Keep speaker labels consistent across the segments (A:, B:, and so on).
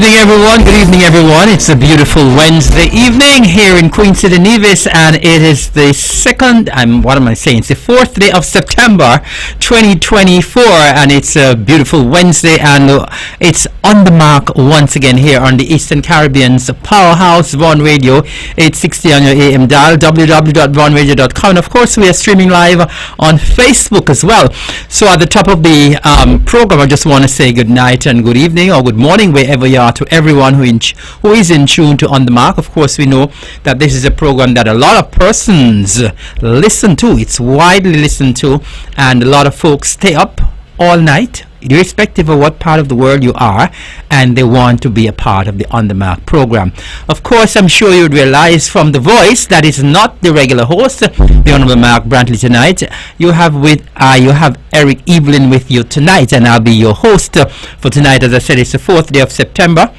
A: Good evening, everyone. It's a beautiful Wednesday evening here in Queen City, Nevis, and it is the It's the 4th day of September 2024, and it's a beautiful Wednesday, and it's on the mark once again here on the Eastern Caribbean's powerhouse, Von Radio, 860 on your AM dial, www.vonradio.com, and of course we are streaming live on Facebook as well. So at the top of the program, I just want to say good night and good evening or good morning wherever you are to everyone who is in tune to On The Mark. Of course, we know that this is a program that a lot of persons listen to. It's widely listened to, and a lot of folks stay up all night, irrespective of what part of the world you are, and they want to be a part of the On The Mark program. Of course, I'm sure you'd realize from the voice that is not the regular host, the Honorable Mark Brantley. Tonight you have Eric Evelyn with you tonight, and I'll be your host for tonight. As I said, it's the 4th day of September.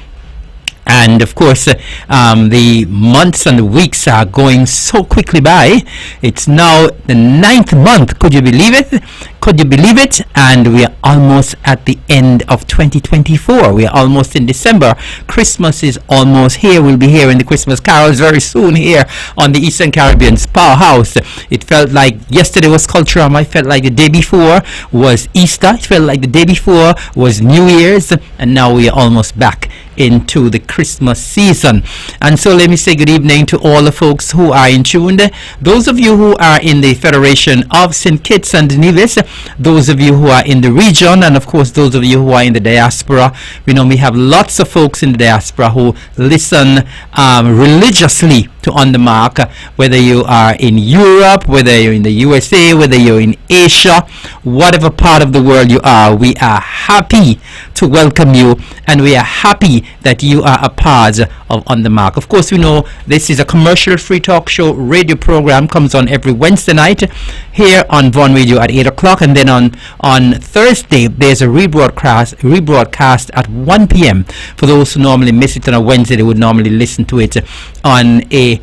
A: And of course, the months and the weeks are going so quickly by. It's now the 9th month. Could you believe it? And we are almost at the end of 2024. We are almost in December. Christmas is almost here. We'll be hearing the Christmas carols very soon here on the Eastern Caribbean's powerhouse. It felt like yesterday was Culturama. It felt like the day before was Easter. It felt like the day before was New Year's. And now we are almost back into the Christmas season. And so let me say good evening to all the folks who are in tune. Those of you who are in the Federation of St. Kitts and Nevis, those of you who are in the region, and of course those of you who are in the diaspora. We know we have lots of folks in the diaspora who listen religiously to On The Mark, whether you are in Europe, whether you're in the USA, whether you're in Asia, whatever part of the world you are. We are happy to welcome you, and we are happy that you are a part of On The Mark. Of course, we know this is a commercial-free talk show radio program, comes on every Wednesday night here on Von Radio at 8 o'clock, and then on Thursday there's a rebroadcast at 1 p.m. For those who normally miss it on a Wednesday, they would normally listen to it on a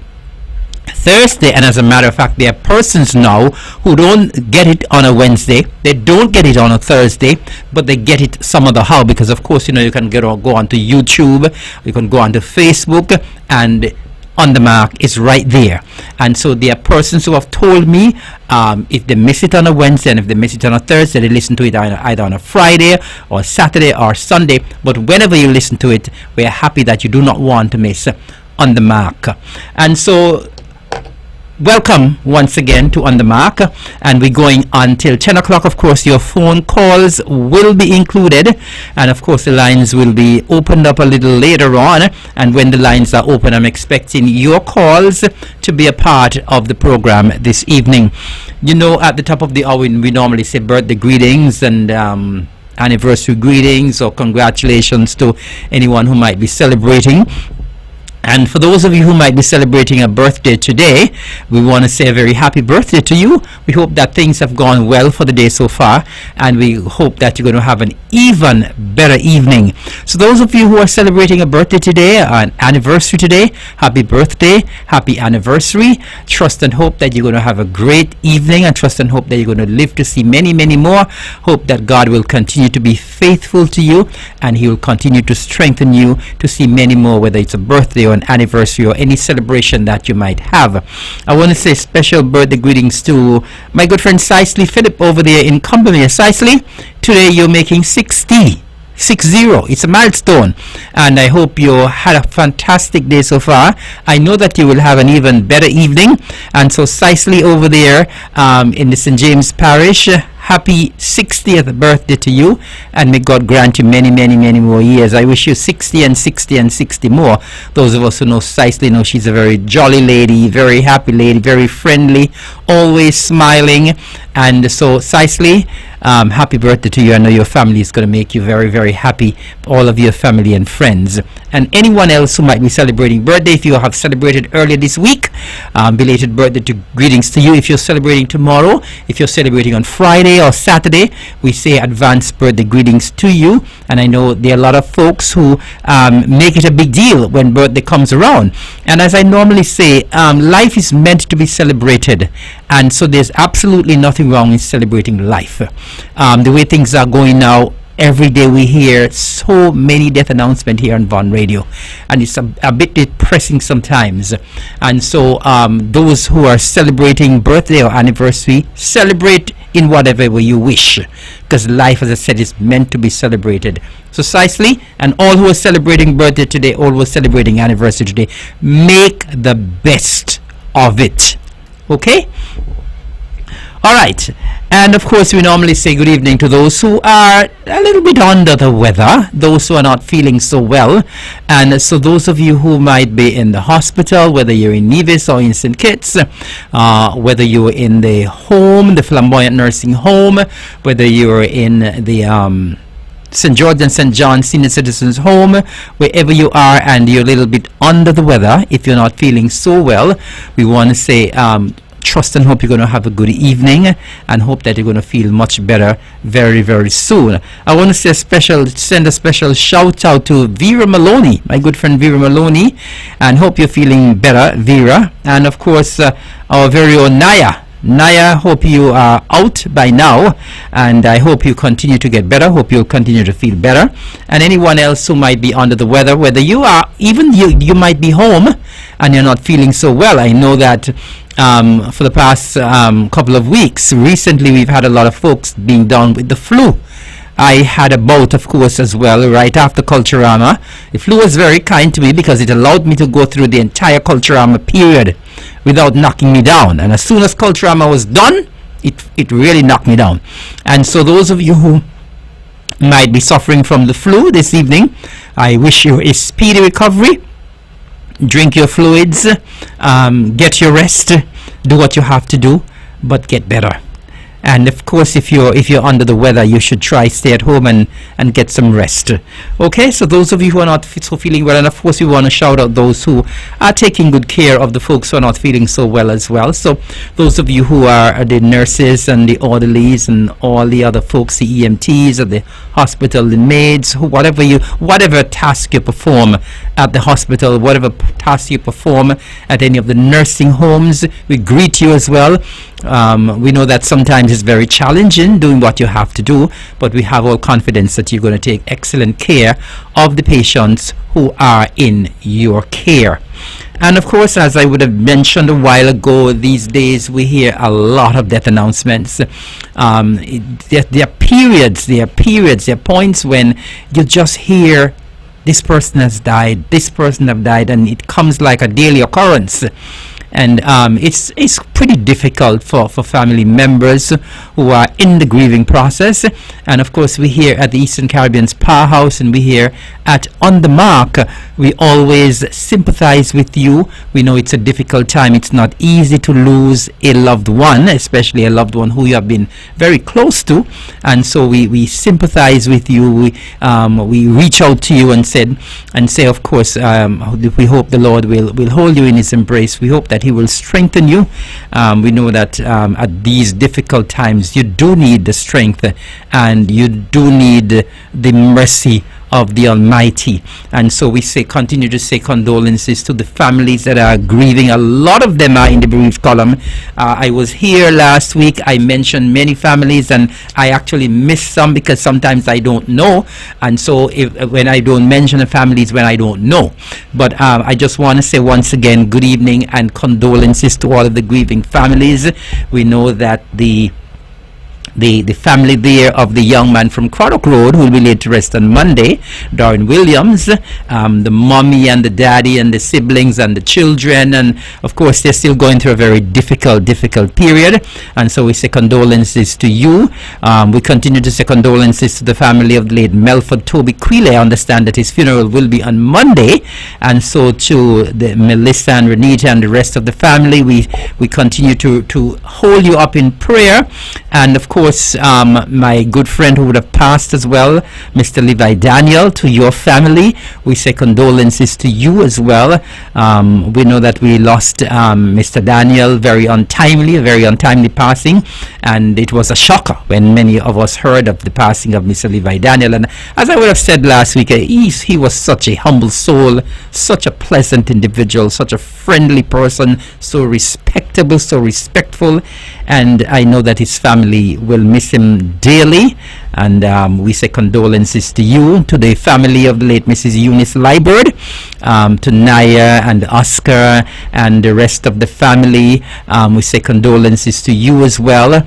A: Thursday. And as a matter of fact, there are persons now who don't get it on a Wednesday, they don't get it on a Thursday, but they get it some other how, because of course, you know, you can go onto YouTube, you can go onto Facebook, and On The Mark is right there. And so there are persons who have told me if they miss it on a Wednesday and if they miss it on a Thursday, they listen to it either on a Friday or Saturday or Sunday. But whenever you listen to it, we are happy that you do not want to miss On The Mark. And so welcome once again to On The Mark, and we're going until 10 o'clock. Of course, your phone calls will be included, and of course the lines will be opened up a little later on. And when the lines are open, I'm expecting your calls to be a part of the program this evening. You know, at the top of the hour, we normally say birthday greetings and anniversary greetings or congratulations to anyone who might be celebrating. And for those of you who might be celebrating a birthday today, we want to say a very happy birthday to you. We hope that things have gone well for the day so far, and we hope that you're going to have an even better evening. So those of you who are celebrating a birthday today, an anniversary today, happy birthday, happy anniversary. Trust and hope that you're going to have a great evening, and trust and hope that you're going to live to see many, many more. Hope that God will continue to be faithful to you, and He will continue to strengthen you to see many more, whether it's a birthday or an anniversary or any celebration that you might have. I want to say special birthday greetings to my good friend Cicely Phillip over there in Cumberland. Cicely, today you're making 60. It's a milestone, and I hope you had a fantastic day so far. I know that you will have an even better evening. And so Cicely over there in the St. James Parish, happy 60th birthday to you, and may God grant you many, many, many more years. I wish you 60 and 60 and 60 more. Those of us who know Cicely know she's a very jolly lady, very happy lady, very friendly, always smiling. And so Cicely, happy birthday to you. I know your family is going to make you very, very happy, all of your family and friends. And anyone else who might be celebrating birthday, if you have celebrated earlier this week, belated birthday greetings to you. If you're celebrating tomorrow, if you're celebrating on Friday or Saturday, we say advanced birthday greetings to you. And I know there are a lot of folks who make it a big deal when birthday comes around. And as I normally say, life is meant to be celebrated, and so there's absolutely nothing wrong with celebrating life. The way things are going now, every day we hear so many death announcements here on Von Radio, and it's a bit depressing sometimes. And so those who are celebrating birthday or anniversary, celebrate in whatever way you wish, because life, as I said, is meant to be celebrated. Precisely. And all who are celebrating birthday today, all who are celebrating anniversary today, make the best of it. Okay? All right. And of course, we normally say good evening to those who are a little bit under the weather, those who are not feeling so well. And so those of you who might be in the hospital, whether you're in Nevis or in St. Kitts, whether you're in the home, the Flamboyant Nursing Home, whether you're in the St. George and St. John Senior Citizens Home, wherever you are and you're a little bit under the weather, if you're not feeling so well, we want to say trust and hope you're going to have a good evening, and hope that you're going to feel much better very, very soon. I want to send a special shout out to Vera Maloney, my good friend Vera Maloney, and hope you're feeling better, Vera. And of course, our very own Naya, hope you are out by now, and I hope you continue to get better. Hope you'll continue to feel better. And anyone else who might be under the weather, whether you are, even you might be home and you're not feeling so well. I know that for the past couple of weeks, recently we've had a lot of folks being down with the flu. I had a bout, of course, as well, right after Culturama. The flu was very kind to me because it allowed me to go through the entire Culturama period without knocking me down. And as soon as Culturama was done, it really knocked me down. And so those of you who might be suffering from the flu this evening, I wish you a speedy recovery. Drink your fluids, get your rest, do what you have to do, but get better. And of course, if you're under the weather, you should try stay at home and get some rest. Okay, so those of you who are not so feeling well, and of course we want to shout out those who are taking good care of the folks who are not feeling so well as well. So those of you who are the nurses and the orderlies and all the other folks, the EMTs at the hospital, the maids, whatever task you perform at the hospital, whatever task you perform at any of the nursing homes, we greet you as well. We know that sometimes it's very challenging doing what you have to do, but we have all confidence that you're going to take excellent care of the patients who are in your care. And of course, as I would have mentioned a while ago, these days we hear a lot of death announcements. There are points when you just hear this person has died, this person have died, and it comes like a daily occurrence. And it's pretty difficult for family members who are in the grieving process. And of course, we here at the Eastern Caribbean's Powerhouse, and we here at On the Mark, we always sympathize with you. We know it's a difficult time. It's not easy to lose a loved one, especially a loved one who you have been very close to. And so we sympathize with you. We reach out to you and say, of course, we hope the Lord will hold you in His embrace. We hope that He will strengthen you. We know that at these difficult times, you do need the strength, and you do need the mercy of the Almighty. And so we continue to say condolences to the families that are grieving. A lot of them are in the bereaved column. I was here last week. I mentioned many families, and I actually missed some because sometimes I don't know. And so when I don't mention the families, when I don't know. But I just want to say once again, good evening and condolences to all of the grieving families. We know that the family there of the young man from Craddock Road, who will be laid to rest on Monday, Darren Williams, the mommy and the daddy and the siblings and the children, and of course they're still going through a very difficult period. And so we say condolences to you. We continue to say condolences to the family of the late Melford Toby Quile. I understand that his funeral will be on Monday, and so to the Melissa and Renita and the rest of the family, we continue to hold you up in prayer. And of course, my good friend who would have passed as well, Mr. Levi Daniel, to your family, we say condolences to you as well. We know that we lost Mr. Daniel, a very untimely passing, and it was a shocker when many of us heard of the passing of Mr. Levi Daniel. And as I would have said last week, he was such a humble soul, such a pleasant individual, such a friendly person, so respectable, so respectful, and I know that his family will miss him dearly. And we say condolences to you, to the family of the late Mrs. Eunice Liburd, to Naya and Oscar and the rest of the family. We say condolences to you as well.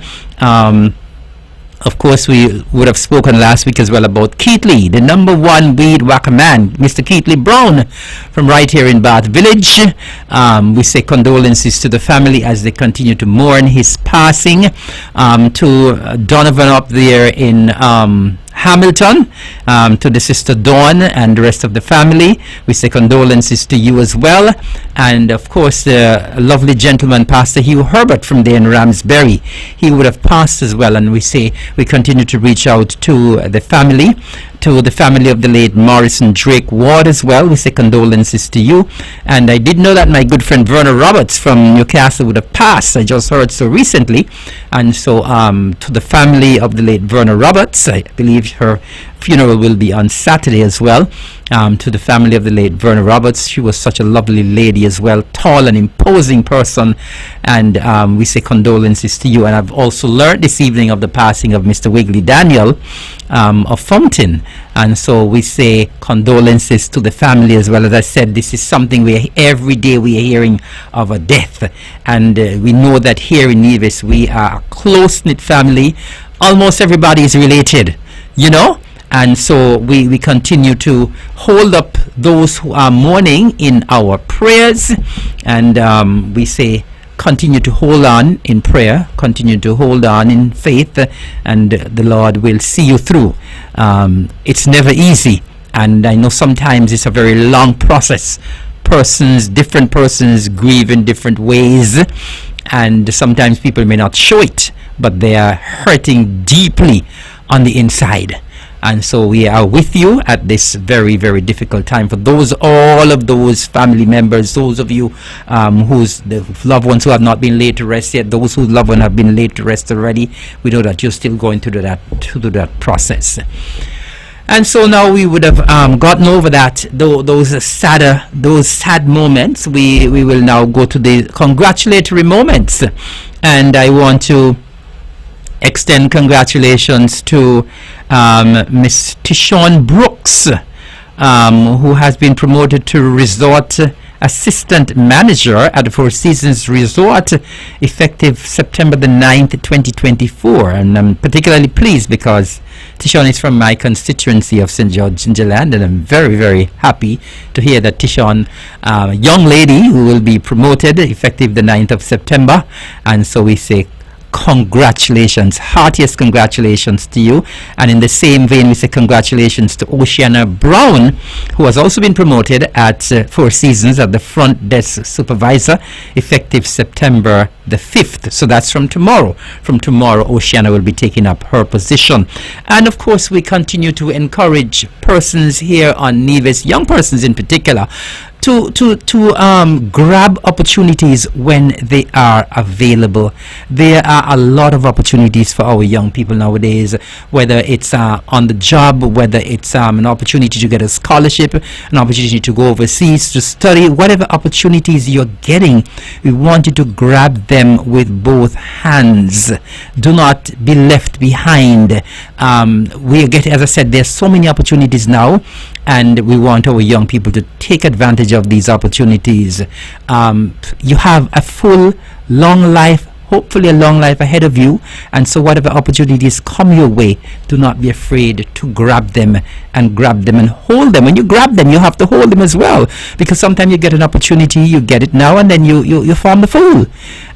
A: Of course, we would have spoken last week as well about Keatley, the #1 weed whacker man, Mr. Keatley Brown, from right here in Bath Village. We say condolences to the family as they continue to mourn his passing. To Donovan up there in Hamilton, to the sister Dawn and the rest of the family, we say condolences to you as well. And of course, the lovely gentleman, Pastor Hugh Herbert from there in Ramsbury, he would have passed as well. And we say we continue to reach out to the family, to the family of the late Morrison Drake Ward as well. We say condolences to you. And I did know that my good friend Verna Roberts from Newcastle would have passed. I just heard so recently. And so to the family of the late Verna Roberts, I believe her funeral will be on Saturday as well. To the family of the late Verna Roberts, she was such a lovely lady as well, tall and imposing person. And we say condolences to you. And I've also learned this evening of the passing of Mr. Wiggly Daniel of Fountain. And so we say condolences to the family as well. As I said, this is something every day we are hearing of a death. And we know that here in Nevis we are a close-knit family. Almost everybody is related, you know. And so we continue to hold up those who are mourning in our prayers. And we say continue to hold on in prayer, continue to hold on in faith, and the Lord will see you through. It's never easy, and I know sometimes it's a very long process. Different persons grieve in different ways, and sometimes people may not show it, but they are hurting deeply on the inside. And so we are with you at this very, very difficult time. For all of those family members, those of you whose loved ones who have not been laid to rest yet, those whose loved ones have been laid to rest already, we know that you're still going through that process. And so now we would have gotten over that, those sad moments. We will now go to the congratulatory moments, and I want to extend congratulations to Miss Tishon Brooks, who has been promoted to Resort Assistant Manager at the Four Seasons Resort effective September the 9th, 2024. And I'm particularly pleased because Tishon is from my constituency of St. George Gingerland, and I'm very, very happy to hear that Tishon, a young lady who will be promoted effective the 9th of September. And so we say congratulations, heartiest congratulations to you. And in the same vein, we say congratulations to Oceana Brown, who has also been promoted at Four Seasons at the front desk supervisor effective September the 5th. So that's from tomorrow. From tomorrow, Oceana will be taking up her position. And of course, we continue to encourage persons here on Nevis, young persons in particular, to grab opportunities when they are available. There are a lot of opportunities for our young people nowadays, whether it's on the job, whether it's an opportunity to get a scholarship, an opportunity to go overseas to study, whatever opportunities you're getting, we want you to grab them with both hands. Do not be left behind. As I said, there's so many opportunities now, and we want our young people to take advantage of these opportunities. You have a full, long life, hopefully a long life ahead of you, and so whatever opportunities come your way, do not be afraid to grab them and hold them. When you grab them, you have to hold them as well, because sometimes you get an opportunity, you get it now, and then you form the fool.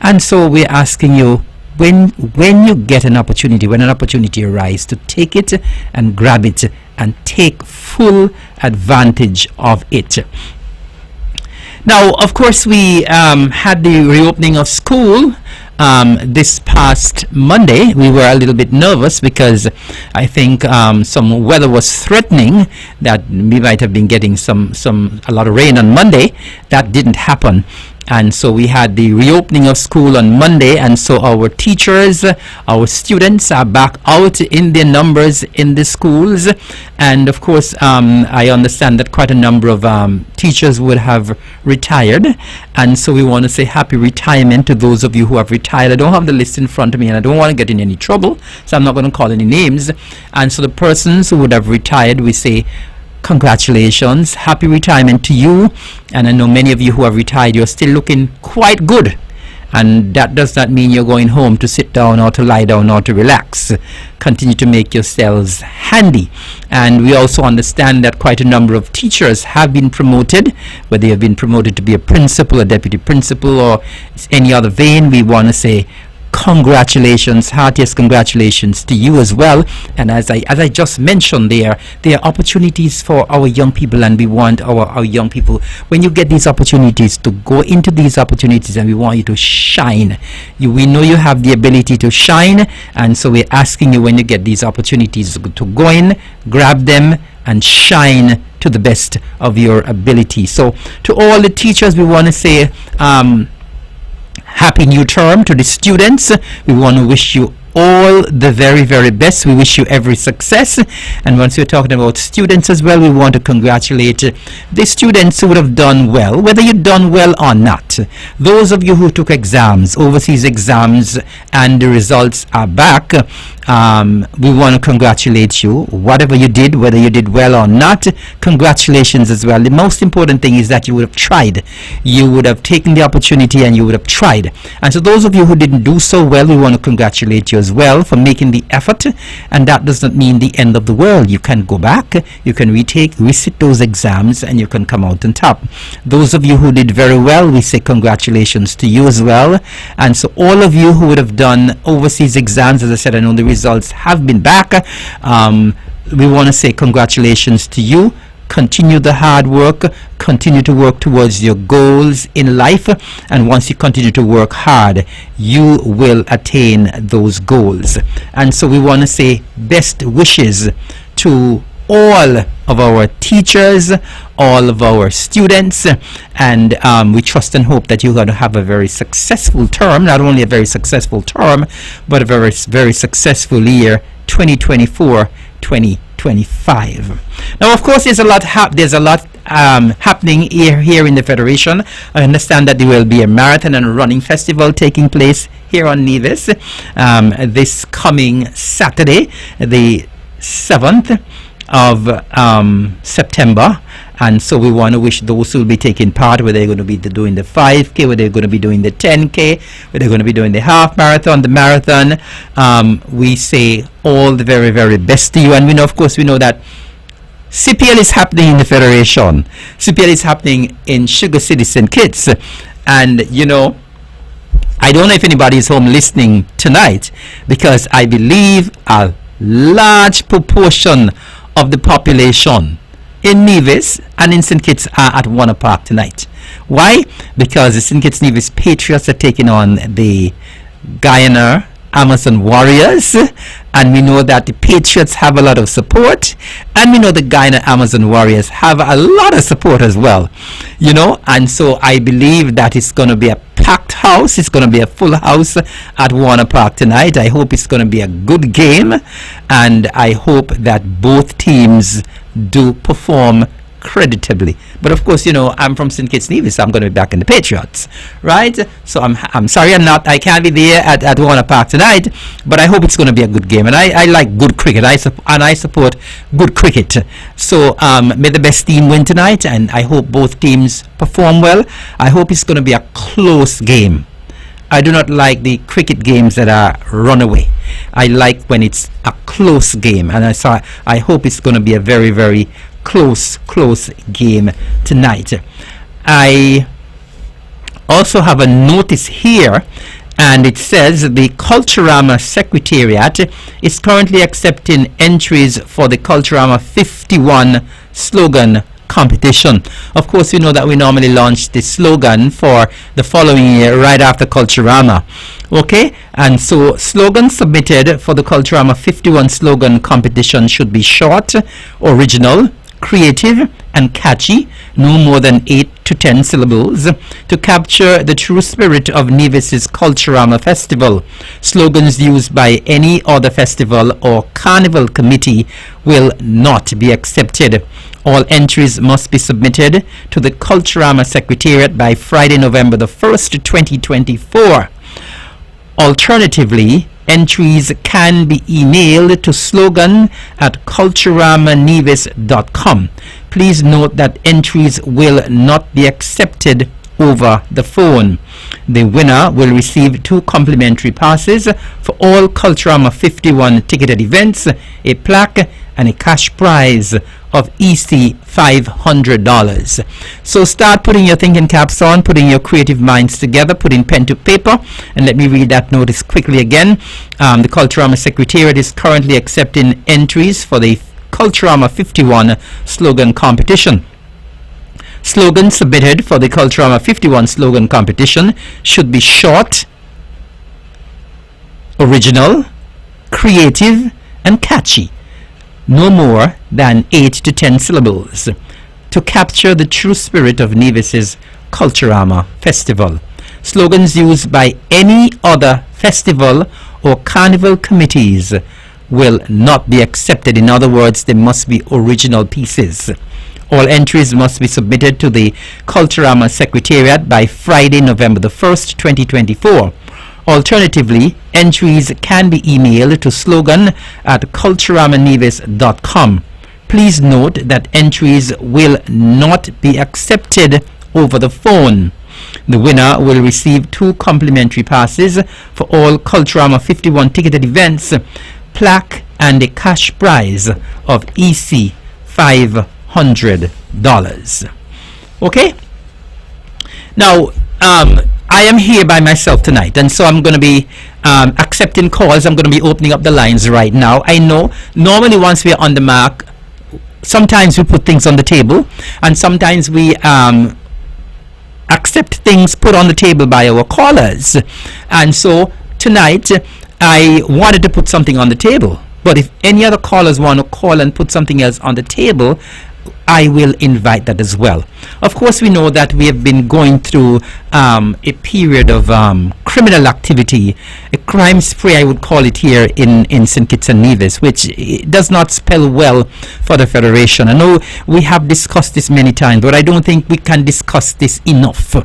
A: And so we're asking you, when you get an opportunity, when an opportunity arises, to take it and grab it and take full advantage of it. Now, of course, we had the reopening of school this past Monday. We were a little bit nervous because I think some weather was threatening that we might have been getting a lot of rain on Monday. That didn't happen. And so we had the reopening of school on Monday, and so our teachers, our students are back out in their numbers in the schools. And of course, I understand that quite a number of teachers would have retired, and so we want to say happy retirement to those of you who have retired. I don't have the list in front of me, and I don't want to get in any trouble, so I'm not going to call any names. And so the persons who would have retired, we say congratulations, happy retirement to you. And I know many of you who have retired, you're still looking quite good, and that does not mean you're going home to sit down or to lie down or to relax. Continue to make yourselves handy. And we also understand that quite a number of teachers have been promoted, whether they have been promoted to be a principal, a deputy principal, or any other vein. We want to say congratulations, heartiest congratulations to you as well. And as I just mentioned, there are opportunities for our young people, and we want our young people, when you get these opportunities, to go into these opportunities, and we want you to shine. We know you have the ability to shine, and so we're asking you, when you get these opportunities, to go in, grab them, and shine to the best of your ability. So to all the teachers, we want to say happy new term. To the students, we want to wish you all the very, very best. We wish you every success. And once we're talking about students as well, we want to congratulate the students who would have done well, whether you've done well or not. Those of you who took exams, overseas exams, and the results are back, we want to congratulate you. Whatever you did, whether you did well or not, congratulations as well. The most important thing is that you would have tried. You would have taken the opportunity, and you would have tried. And so those of you who didn't do so well, we want to congratulate you as well for making the effort. And that does not mean the end of the world. You can go back, you can resit those exams, and you can come out on top. Those of you who did very well, we say congratulations to you as well. And so all of you who would have done overseas exams, as I said, I know the results have been back. We want to say congratulations to you. Continue the hard work, continue to work towards your goals in life, and once you continue to work hard, you will attain those goals. And so we want to say best wishes to all of our teachers, all of our students, and we trust and hope that you're going to have a very successful term, not only a very successful term, but a very, very successful year 2024-2025. Now, of course, there's a lot happening here in the Federation. I understand that there will be a marathon and running festival taking place here on Nevis this coming Saturday, the 7th of September. And so we want to wish those who will be taking part, whether they're going to be doing the 5K, whether they're going to be doing the 10K, whether they're going to be doing the half marathon, the marathon, we say all the very, very best to you. And we know, of course, we know that CPL is happening in the Federation. CPL is happening in Sugar City, St. Kitts. And, you know, I don't know if anybody is home listening tonight, because I believe a large proportion of the population in Nevis and in St. Kitts are at Warner Park tonight. Why? Because the St. Kitts Nevis Patriots are taking on the Guyana Amazon Warriors, and we know that the Patriots have a lot of support, and we know the Guyana Amazon Warriors have a lot of support as well, you know. And so I believe that it's going to be a packed house. It's going to be a full house at Warner Park tonight. I hope it's going to be a good game, and I hope that both teams do perform creditably. But of course, you know, I'm from St. Kitts Nevis, so I'm going to be back in the Patriots, right? So I'm sorry I can't be there at Warner Park tonight, but I hope it's going to be a good game. And I like good cricket, and I support good cricket. So may the best team win tonight, and I hope both teams perform well. I hope it's going to be a close game. I do not like the cricket games that are runaway. I like when it's a close game, and I hope it's going to be a very, very close game tonight. I also have a notice here, and it says the Culturama Secretariat is currently accepting entries for the Culturama 51 slogan competition. Of course, we know that we normally launch the slogan for the following year right after Culturama. Okay, and so slogans submitted for the Culturama 51 slogan competition should be short, original, creative, and catchy, no more than 8 to 10 syllables, to capture the true spirit of Nevis's Culturama festival. Slogans used by any other festival or carnival committee will not be accepted. All entries must be submitted to the Culturama Secretariat by Friday, November the 1st, 2024. Alternatively, entries can be emailed to slogan@culturamanivis.com. Please note that entries will not be accepted over the phone. The winner will receive 2 complimentary passes for all Culturama 51 ticketed events, a plaque, and a cash prize of EC $500. So start putting your thinking caps on, putting your creative minds together, putting pen to paper, and let me read that notice quickly again. The Culturama Secretariat is currently accepting entries for the Culturama 51 slogan competition. Slogans submitted for the Culturama 51 slogan competition should be short, original, creative, and catchy, no more than 8 to 10 syllables, to capture the true spirit of Nevis's Culturama festival. Slogans used by any other festival or carnival committees will not be accepted. In other words, they must be original pieces. All entries must be submitted to the Culturama Secretariat by Friday, November the 1st, 2024. Alternatively, entries can be emailed to slogan@culturamanivis.com. Please note that entries will not be accepted over the phone. The winner will receive 2 complimentary passes for all Culturama 51 ticketed events, plaque, and a cash prize of EC $500. Okay? Now, I am here by myself tonight, and so I'm going to be accepting calls. I'm going to be opening up the lines right now. I know normally once we're on the mark, sometimes we put things on the table, and sometimes we accept things put on the table by our callers. And so tonight I wanted to put something on the table, but if any other callers want to call and put something else on the table, I will invite that as well. Of course, we know that we have been going through a period of criminal activity, a crime spree, I would call it here in St. Kitts and Nevis, which does not spell well for the Federation. I know we have discussed this many times, but I don't think we can discuss this enough.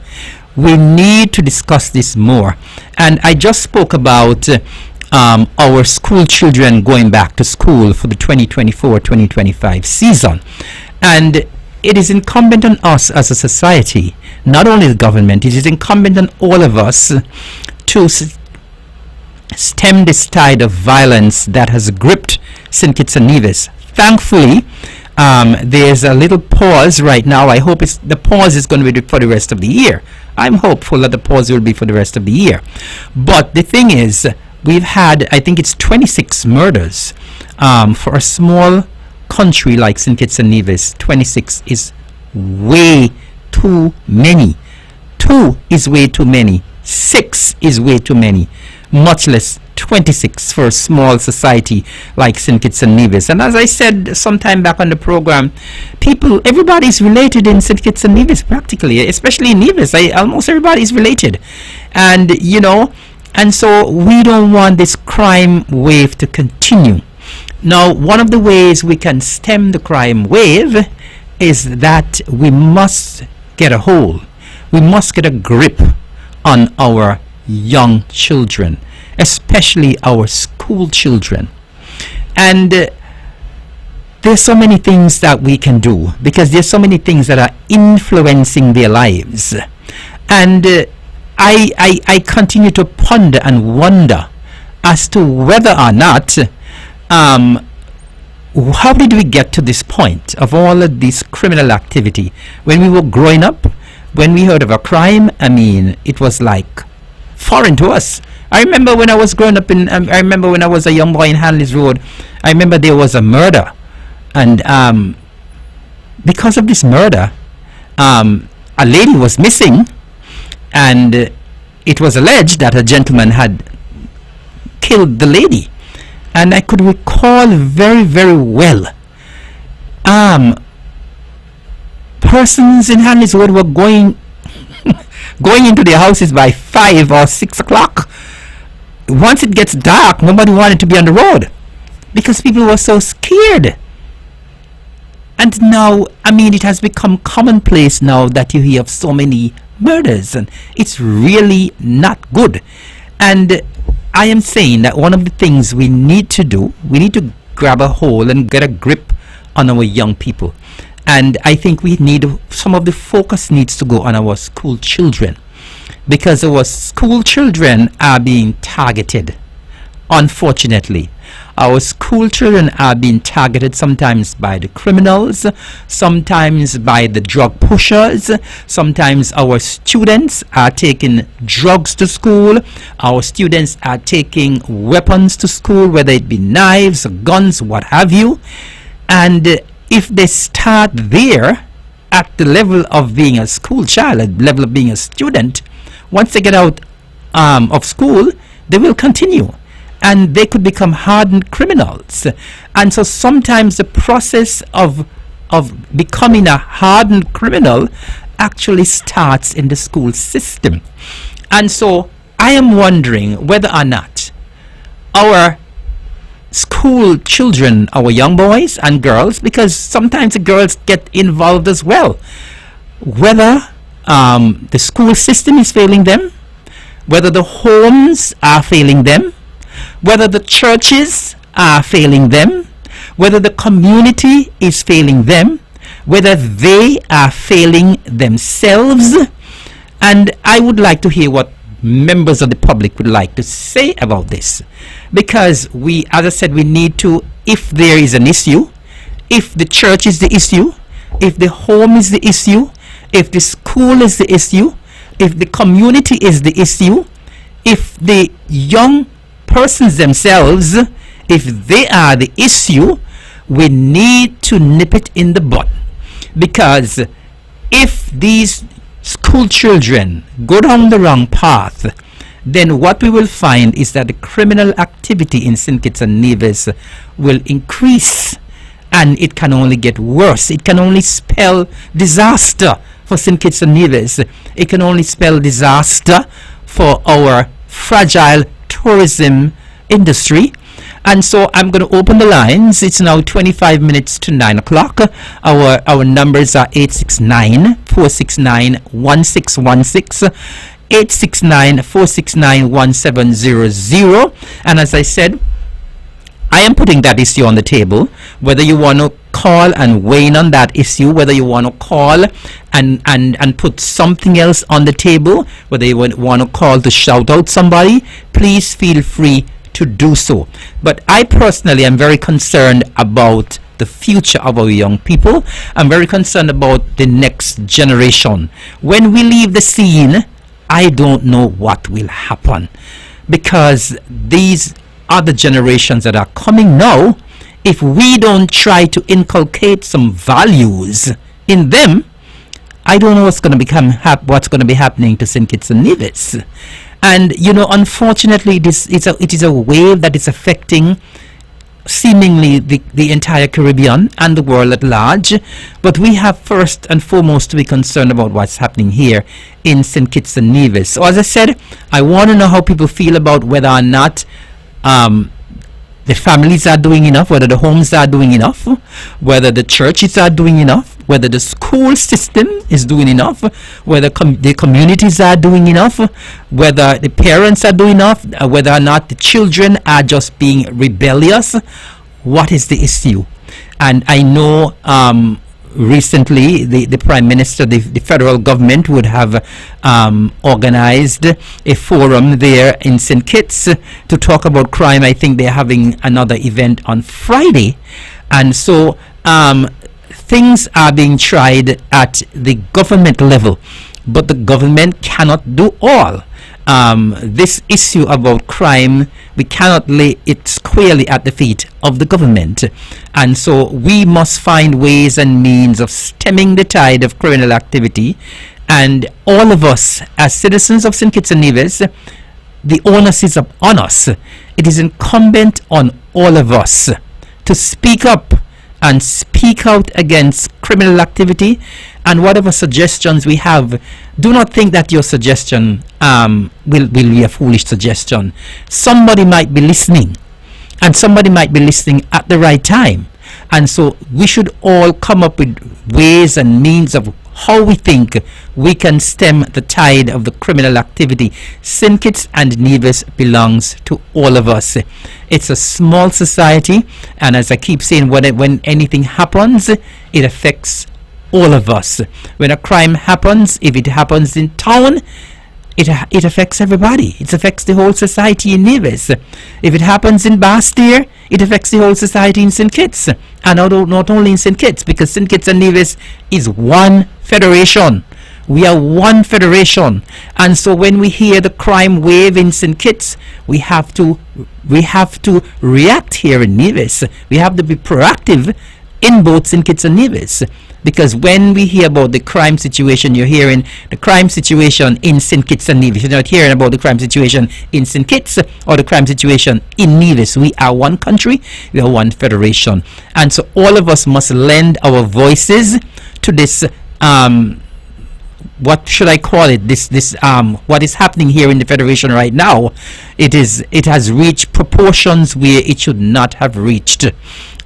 A: We need to discuss this more. And I just spoke about our school children going back to school for the 2024-2025 season. And it is incumbent on us as a society, not only the government, it is incumbent on all of us to stem this tide of violence that has gripped St. Kitts and Nevis. Thankfully, there's a little pause right now. I hope the pause is going to be for the rest of the year. I'm hopeful that the pause will be for the rest of the year. But the thing is, we've had, I think it's 26 murders for a small country like St. Kitts and Nevis. 26 is way too many. 2 is way too many. 6 is way too many. Much less 26 for a small society like St. Kitts and Nevis. And as I said sometime back on the program, everybody is related in St. Kitts and Nevis practically, especially in Nevis. Almost everybody is related. And, and so we don't want this crime wave to continue. Now, one of the ways we can stem the crime wave is that we must get a hold. We must get a grip on our young children, especially our school children. And there's so many things that we can do, because there's so many things that are influencing their lives. And I continue to ponder and wonder as to whether or not how did we get to this point of all of this criminal activity? When we were growing up, when we heard of a crime, I mean, it was like foreign to us. I remember when I was growing up I remember when I was a young boy in Hanley's Road, I remember there was a murder. And because of this murder, a lady was missing, and it was alleged that a gentleman had killed the lady. And I could recall very, very well persons in Hanley's Wood were going into their houses by 5 or 6 o'clock. Once it gets dark, nobody wanted to be on the road because people were so scared. And now, I mean, it has become commonplace now that you hear of so many murders, and it's really not good. And I am saying that one of the things we need to do, we need to grab a hold and get a grip on our young people. And I think we need, some of the focus needs to go on our school children, because our school children are being targeted. Unfortunately, our school children are being targeted sometimes by the criminals, sometimes by the drug pushers, sometimes our students are taking drugs to school, our students are taking weapons to school, whether it be knives, guns, what have you. And if they start there at the level of being a school child, at the level of being a student, once they get out of school, they will continue. And they could become hardened criminals. And so sometimes the process of becoming a hardened criminal actually starts in the school system. And so I am wondering whether or not our school children, our young boys and girls, because sometimes the girls get involved as well, whether the school system is failing them, whether the homes are failing them, whether the churches are failing them, whether the community is failing them, whether they are failing themselves. And I would like to hear what members of the public would like to say about this, because we, as I said, we need to, if there is an issue, if the church is the issue, if the home is the issue, if the school is the issue, if the community is the issue, if the young persons themselves, if they are the issue, we need to nip it in the bud. Because if these school children go down the wrong path, then what we will find is that the criminal activity in St. Kitts and Nevis will increase, and it can only get worse. It can only spell disaster for St. Kitts and Nevis. It can only spell disaster for our fragile tourism industry. And so I'm going to open the lines. It's now 25 minutes to 9 o'clock. Our numbers are 869-469-1616, 869-469-1700. And as I said, I am putting that issue on the table. Whether you want to call and weigh in on that issue, whether you want to call and put something else on the table, whether you want to call to shout out somebody, please feel free to do so. But I personally am very concerned about the future of our young people. I'm very concerned about the next generation. When we leave the scene, I don't know what will happen, because these other generations that are coming now, if we don't try to inculcate some values in them, I don't know what's going to be happening to St. Kitts and Nevis. And you know, unfortunately, it is a wave that is affecting seemingly the entire Caribbean and the world at large. But we have first and foremost to be concerned about what's happening here in St. Kitts and Nevis. So as I said, I want to know how people feel about whether or not the families are doing enough, whether the homes are doing enough, whether the churches are doing enough, whether the school system is doing enough, whether the communities are doing enough, whether the parents are doing enough, whether or not the children are just being rebellious. What is the issue? And I know recently the Prime Minister, the federal government would have organized a forum there in St. Kitts to talk about crime. I think they're having another event on Friday. And so things are being tried at the government level, but the government cannot do all. This issue about crime, we cannot lay it squarely at the feet of the government. And so we must find ways and means of stemming the tide of criminal activity. And all of us, as citizens of St. Kitts and Nevis, the onus is on us. It is incumbent on all of us to speak up and speak out against criminal activity And whatever suggestions we have, do not think that your suggestion will be a foolish suggestion. Somebody might be listening, and somebody might be listening at the right time. And so we should all come up with ways and means of how we think we can stem the tide of the criminal activity. St. Kitts and Nevis belongs to all of us. It's a small society, and as I keep saying, when anything happens, it affects all of us. When a crime happens, if it happens in town, it affects everybody. It affects the whole society in Nevis. If it happens in Bastille, it affects the whole society in St. Kitts. And not only in St. Kitts, because St. Kitts and Nevis is one federation. We are one federation. And so when we hear the crime wave in St. Kitts, we have to react here in Nevis. We have to be proactive in both St. Kitts and Nevis. Because when we hear about the crime situation, you're hearing the crime situation in St. Kitts and Nevis. You're not hearing about the crime situation in St. Kitts or the crime situation in Nevis. We are one country. We are one federation. And so all of us must lend our voices to this, what should I call it? What is happening here in the federation right now? It has reached proportions where it should not have reached.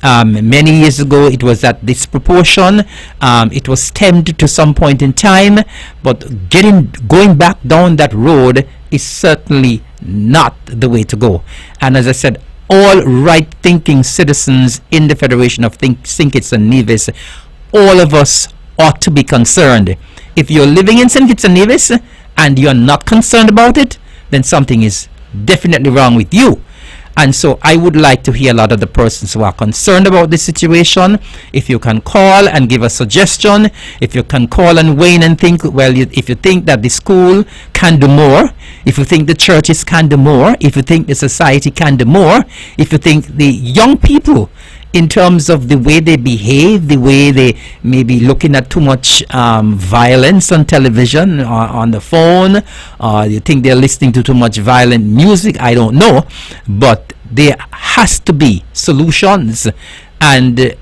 A: Many years ago it was at this proportion. It was stemmed to some point in time, but going back down that road is certainly not the way to go. And as I said, all right thinking citizens in the Federation of St. Kitts and Nevis, all of us ought to be concerned. If you're living in St. Kitts and Nevis and you're not concerned about it, then something is definitely wrong with you. And so I would like to hear a lot of the persons who are concerned about this situation. If you can call and give a suggestion, if you can call and weigh in and think, well, if you think that the school can do more, if you think the churches can do more, if you think the society can do more, if you think the young people, in terms of the way they behave, the way they may be looking at too much violence on television or on the phone, or you think they're listening to too much violent music, I don't know, but there has to be solutions, and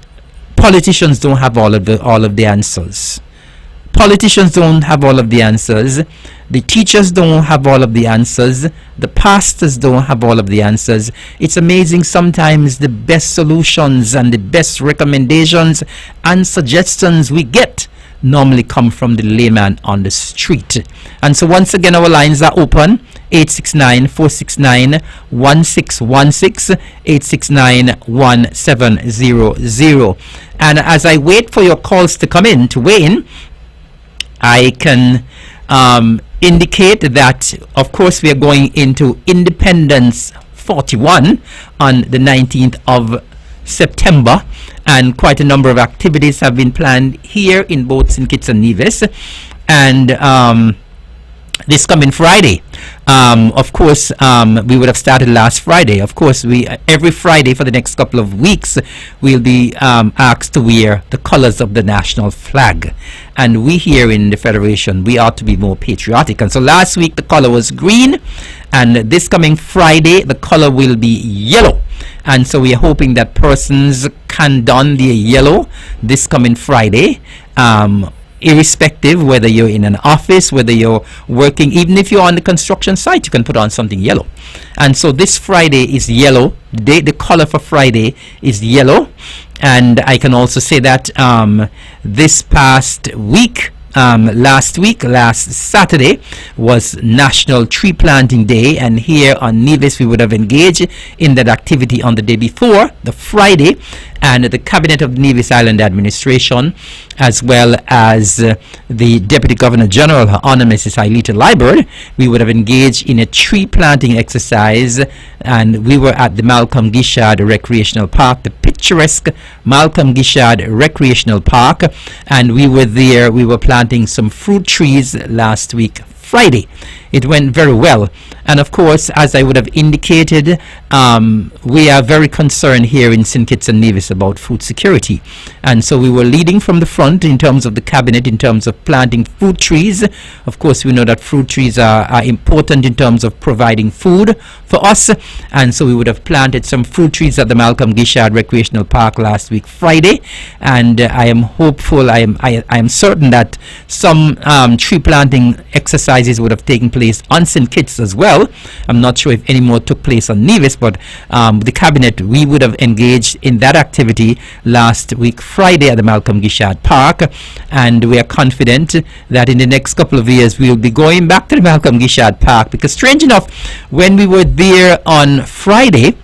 A: politicians don't have all of the answers. Politicians don't have all of the answers. The teachers don't have all of the answers. The pastors don't have all of the answers. It's amazing sometimes the best solutions and the best recommendations and suggestions we get normally come from the layman on the street. And so once again, our lines are open. 869-469-1616, 869-1700. And as I wait for your calls to come in, to weigh in, I can indicate that, of course, we are going into Independence 41 on the 19th of September, and quite a number of activities have been planned here in both St. Kitts and Nevis. And this coming Friday, of course, we would have started last Friday. Of course, we every Friday for the next couple of weeks we'll be asked to wear the colors of the national flag, and we here in the Federation, we ought to be more patriotic. And so last week the color was green, and this coming Friday the color will be yellow. And so we are hoping that persons can don their yellow this coming Friday, irrespective whether you're in an office, whether you're working, even if you're on the construction site, you can put on something yellow. And so this Friday is yellow. The color for Friday is yellow. And I can also say that this past week, last Saturday was National Tree Planting Day, and here on Nevis we would have engaged in that activity on the day before, the Friday, and the Cabinet of Nevis Island Administration, as well as the Deputy Governor General, Her Honor Mrs. Ailita Liburd, we would have engaged in a tree planting exercise, and we were at the Malcolm Gishard Recreational Park, the picturesque Malcolm Gishard Recreational Park, and we were there. We were planting some fruit trees last week Friday. It went very well, And of course, as I would have indicated, we are very concerned here in St. Kitts and Nevis about food security. And so we were leading from the front in terms of the cabinet, in terms of planting fruit trees. Of course, we know that fruit trees are important in terms of providing food for us. And so we would have planted some fruit trees at the Malcolm Gishard Recreational Park last week, Friday. And I am hopeful, I am certain that some tree planting exercises would have taken place on St. Kitts as well. I'm not sure if any more took place on Nevis, but the cabinet, we would have engaged in that activity last week Friday at the Malcolm Gishard Park, and we are confident that in the next couple of years we will be going back to the Malcolm Gishard Park, because strange enough, when we were there on Friday,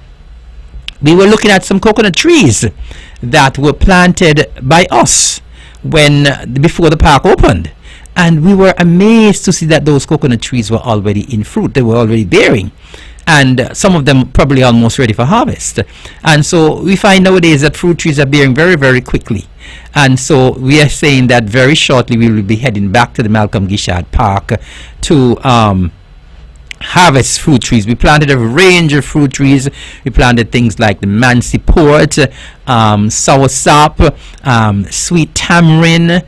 A: we were looking at some coconut trees that were planted by us before the park opened. And we were amazed to see that those coconut trees were already in fruit. They were already bearing. And some of them probably almost ready for harvest. And so we find nowadays that fruit trees are bearing very, very quickly. And so we are saying that very shortly we will be heading back to the Malcolm Gishard Park to harvest fruit trees. We planted a range of fruit trees. We planted things like the Mansi Port, soursop, sweet tamarind,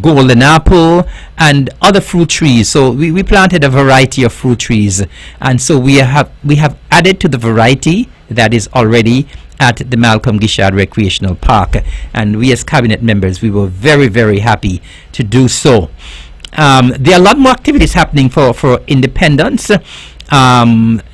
A: golden apple, and other fruit trees. So we planted a variety of fruit trees, and so we have added to the variety that is already at the Malcolm Gishard Recreational Park, and we as cabinet members, we were very, very happy to do so. There are a lot more activities happening for Independence.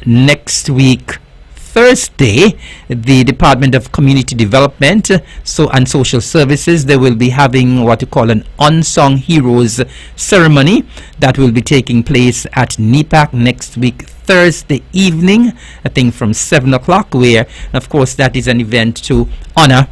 A: Next week, Thursday, the Department of Community Development and Social Services, they will be having what you call an Unsung Heroes ceremony that will be taking place at NEPAC next week, Thursday evening, I think from 7 o'clock, where, of course, that is an event to honor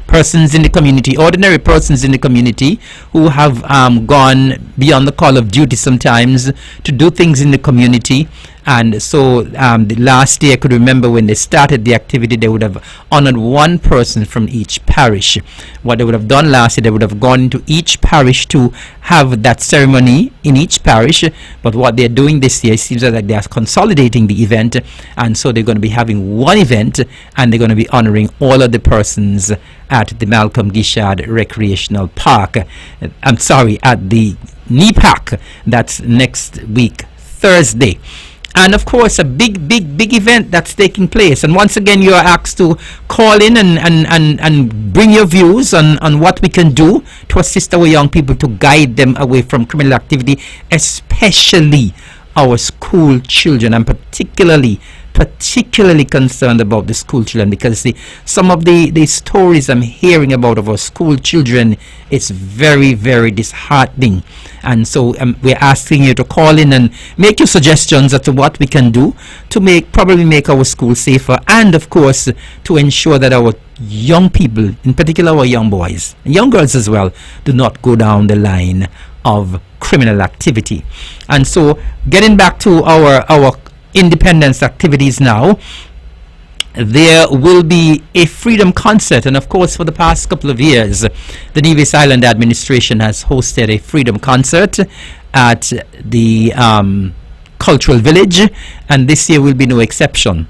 A: persons in the community, ordinary persons in the community who have gone beyond the call of duty sometimes to do things in the community. And so the last year, I could remember when they started the activity, they would have honored one person from each parish. What they would have done last year, they would have gone into each parish to have that ceremony in each parish. But what they're doing this year, it seems like they are consolidating the event, and so they're going to be having one event, and they're going to be honoring all of the persons at the Malcolm Gishard Recreational Park. I'm sorry, at the NEPAC. That's next week, Thursday. And of course, a big event that's taking place. And once again, you are asked to call in and bring your views on what we can do to assist our young people, to guide them away from criminal activity, especially our school children. I'm particularly concerned about the school children, because some of the stories I'm hearing about of our school children, it's very, very disheartening. And so we're asking you to call in and make your suggestions as to what we can do to probably make our schools safer, and of course to ensure that our young people, in particular our young boys and young girls as well, do not go down the line of criminal activity. And so getting back to our independence activities now, there will be a freedom concert, and of course for the past couple of years the Nevis Island administration has hosted a freedom concert at the Cultural Village, and this year will be no exception.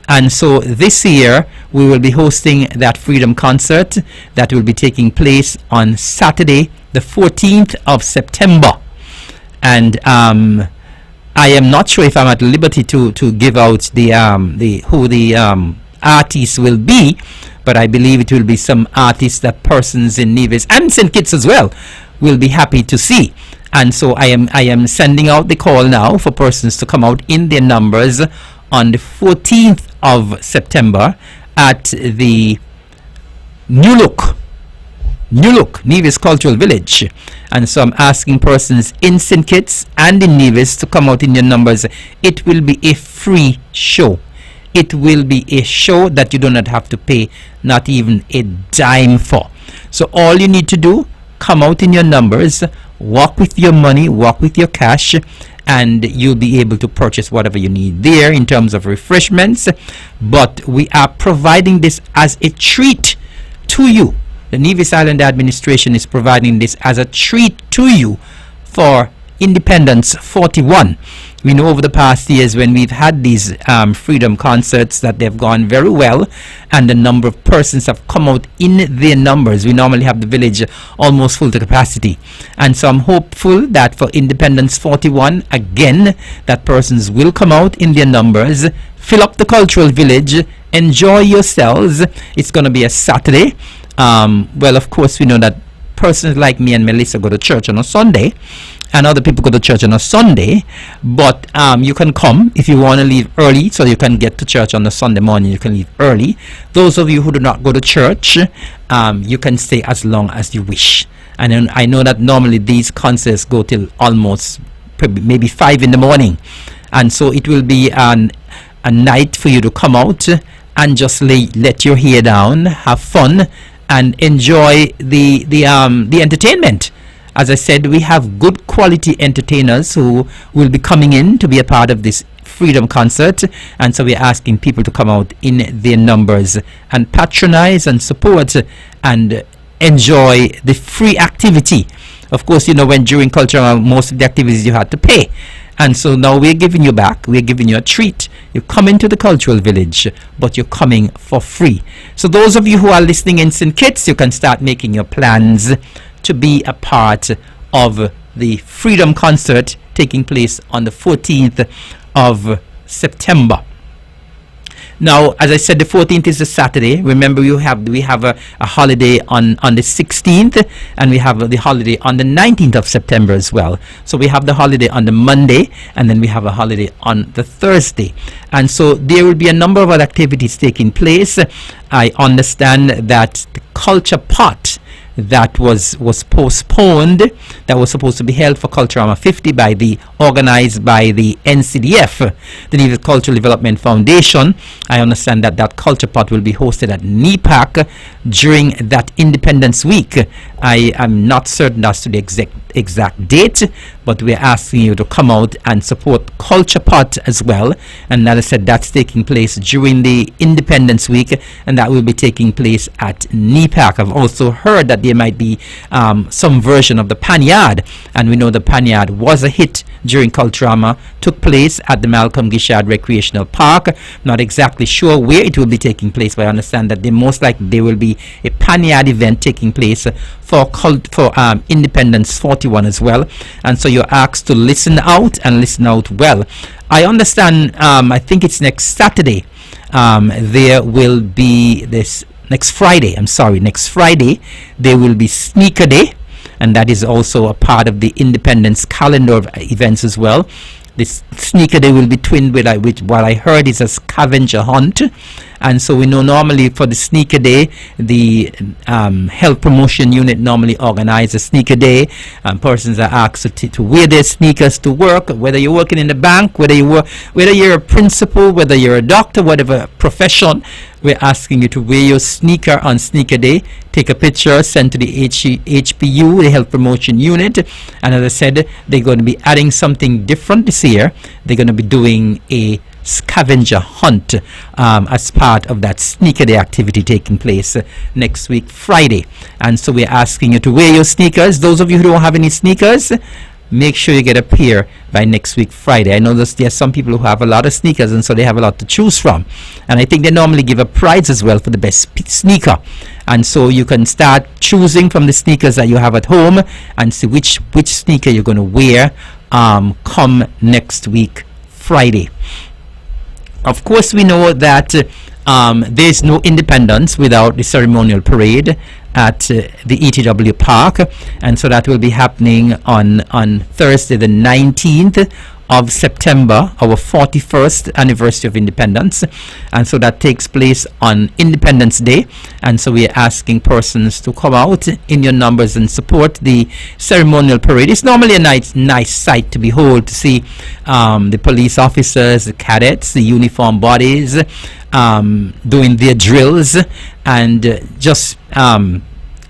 A: And so this year we will be hosting that freedom concert that will be taking place on Saturday the 14th of September. And I am not sure if I'm at liberty to give out who the artists will be, but I believe it will be some artists that persons in Nevis and St. Kitts as well will be happy to see. And so I am sending out the call now for persons to come out in their numbers on the 14th of September at the New Look Nevis Cultural Village. And so I'm asking persons in St. Kitts and in Nevis to come out in your numbers. It will be a free show. It will be a show that you do not have to pay not even a dime for. So all you need to do, come out in your numbers, walk with your money, walk with your cash, and you'll be able to purchase whatever you need there in terms of refreshments. But we are providing this as a treat to you. The Nevis Island administration is providing this as a treat to you for Independence 41. We know over the past years when we've had these freedom concerts that they've gone very well, and the number of persons have come out in their numbers. We normally have the village almost full to capacity. And so I'm hopeful that for Independence 41, again, that persons will come out in their numbers, fill up the cultural village, enjoy yourselves. It's going to be a Saturday. Well, of course, we know that persons like me and Melissa go to church on a Sunday, and other people go to church on a Sunday, but you can come if you want to leave early so you can get to church on the Sunday morning. You can leave early. Those of you who do not go to church, you can stay as long as you wish. And then I know that normally these concerts go till almost maybe 5 in the morning, and so it will be a night for you to come out and just let your hair down, have fun, and enjoy the entertainment. As I said, we have good quality entertainers who will be coming in to be a part of this freedom concert, and so we're asking people to come out in their numbers and patronize and support and enjoy the free activity. Of course, you know, when during Culturama, most of the activities you had to pay, and so now we're giving you back. We're giving you a treat. You come into the cultural village, but you're coming for free. So those of you who are listening in St. Kitts, you can start making your plans to be a part of the Freedom Concert taking place on the 14th of September. Now, as I said, the 14th is a Saturday. Remember, we have a holiday on the 16th, and we have the holiday on the 19th of September as well. So we have the holiday on the Monday, and then we have a holiday on the Thursday. And so there will be a number of other activities taking place. I understand that the Culture Pot that was postponed, that was supposed to be held for Culturama 50 organized by the NCDF, the Nevis Cultural Development Foundation. I understand that Culture Pot will be hosted at NEPAC during that Independence Week. I am not certain as to the exact date, but we're asking you to come out and support Culture Pot as well. And as I said, that's taking place during the Independence Week, and that will be taking place at NEPAC. I've also heard that there might be some version of the Panyard, and we know the Panyard was a hit during Culturama, took place at the Malcolm Gishard Recreational Park. Not exactly sure where it will be taking place, but I understand that most likely there will be a Panyard event taking place for Independence 41 as well. And so you're asked to listen out and listen out well. I understand, I think it's next Saturday, there will be this next Friday, there will be Sneaker Day, and that is also a part of the Independence calendar of events as well. This Sneaker Day will be twinned with what I heard is a scavenger hunt. And so we know normally for the Sneaker Day, the Health Promotion Unit normally organizes a Sneaker Day. Persons are asked to wear their sneakers to work, whether you're working in the bank, whether you're a principal, whether you're a doctor, whatever profession. We're asking you to wear your sneaker on Sneaker Day, take a picture, send to the HPU, the Health Promotion Unit. And as I said, they're going to be adding something different this year. They're going to be doing a scavenger hunt as part of that Sneaker Day activity taking place next week, Friday. And so we're asking you to wear your sneakers. Those of you who don't have any sneakers, make sure you get a pair by next week, Friday. I know there's some people who have a lot of sneakers, and so they have a lot to choose from. And I think they normally give a prize as well for the best sneaker. And so you can start choosing from the sneakers that you have at home and see which sneaker you're going to wear come next week, Friday. Of course, we know that there's no independence without the ceremonial parade at the ETW Park, and so that will be happening on Thursday the 19th of September, our 41st anniversary of independence. And so that takes place on Independence Day, and so we are asking persons to come out in your numbers and support the ceremonial parade. It's normally a nice sight to behold, to see the police officers, the cadets, the uniform bodies doing their drills and just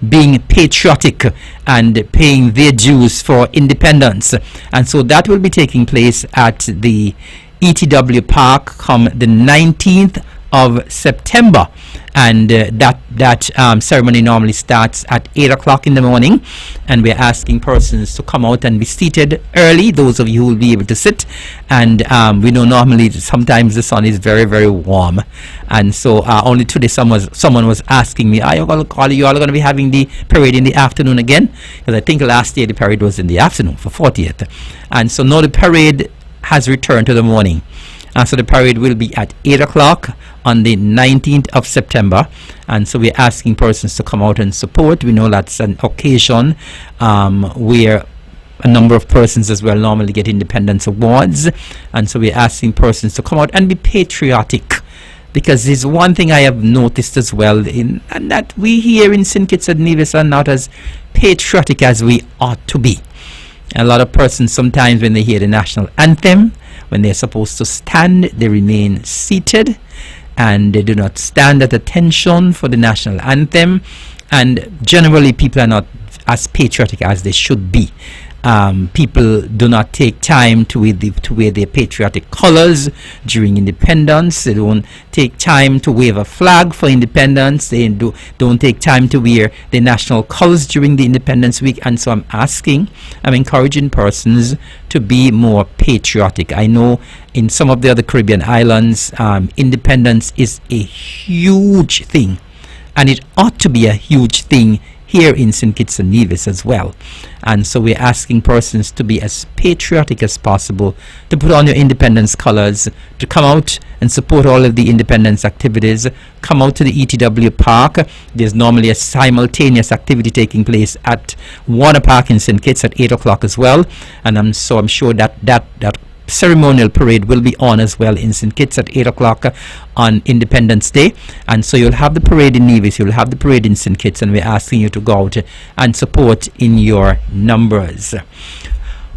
A: being patriotic and paying their dues for independence. And so that will be taking place at the ETW Park come the 19th of September. And that ceremony normally starts at 8 o'clock in the morning, and we're asking persons to come out and be seated early, those of you who will be able to sit. And we know normally sometimes the sun is very, very warm, and so only today someone was asking me, are you all going to be having the parade in the afternoon again? Because I think last year the parade was in the afternoon for 40th, and so now the parade has returned to the morning. So the parade will be at 8 o'clock on the 19th of September. And so we're asking persons to come out and support. We know that's an occasion where a number of persons as well normally get Independence Awards. And so we're asking persons to come out and be patriotic. Because there's one thing I have noticed as well, and that we here in St. Kitts and Nevis are not as patriotic as we ought to be. A lot of persons sometimes when they hear the national anthem, when they're supposed to stand, they remain seated and they do not stand at attention for the national anthem, and generally people are not as patriotic as they should be. People do not take time to wear their patriotic colors during independence. They don't take time to wave a flag for independence. They don't take time to wear the national colors during the Independence Week. And so I'm encouraging persons to be more patriotic. I know in some of the other Caribbean islands, independence is a huge thing, and it ought to be a huge thing here in St. Kitts and Nevis as well. And so we're asking persons to be as patriotic as possible, to put on your independence colors, to come out and support all of the independence activities. Come out to the ETW Park. There's normally a simultaneous activity taking place at Water Park in St. Kitts at 8 o'clock as well. And I'm sure that ceremonial parade will be on as well in St. Kitts at 8 o'clock on Independence Day. And so you'll have the parade in Nevis, you'll have the parade in St. Kitts, and we're asking you to go out and support in your numbers.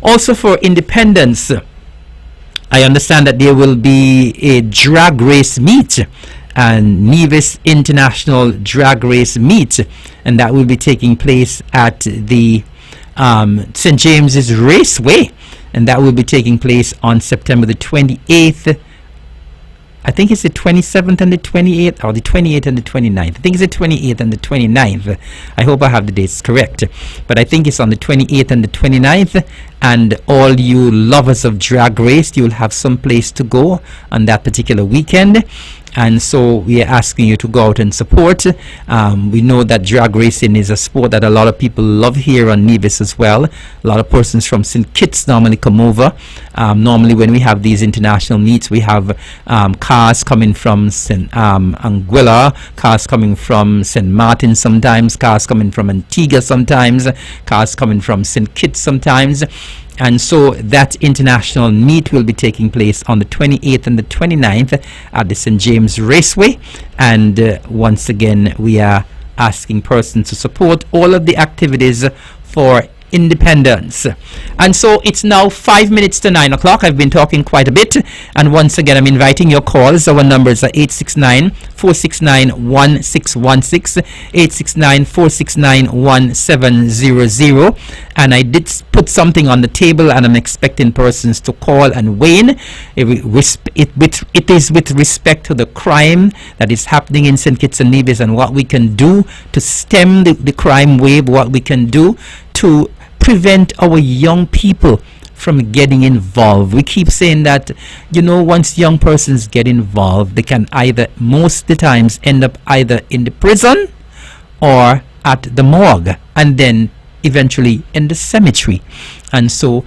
A: Also for Independence, I understand that there will be a drag race meet, and Nevis International Drag Race Meet, and that will be taking place at the St. James's Raceway. And that will be taking place on September the 28th. I think it's the 27th and the 28th, or the 28th and the 29th. I think it's the 28th and the 29th. I hope I have the dates correct. But I think it's on the 28th and the 29th. And all you lovers of drag race, you'll have some place to go on that particular weekend. And so we are asking you to go out and support. We know that drag racing is a sport that a lot of people love here on Nevis as well. A lot of persons from St. Kitts normally come over. Normally when we have these international meets, we have cars coming from St. Anguilla, cars coming from St. Martin sometimes, cars coming from Antigua sometimes, cars coming from St. Kitts sometimes. And so that international meet will be taking place on the 28th and the 29th at the St. James Raceway. And once again, we are asking persons to support all of the activities for independence. And so it's now 5 minutes to 9 o'clock. I've been talking quite a bit, and once again I'm inviting your calls. Our numbers are 869-469-1616, 869-469-1700, and I did put something on the table, and I'm expecting persons to call and weigh in. It is with respect to the crime that is happening in St. Kitts and Nevis, and what we can do to stem the crime wave, what we can do to prevent our young people from getting involved. We keep saying that, once young persons get involved, they can either, most of the times, end up either in the prison or at the morgue, and then eventually in the cemetery. And so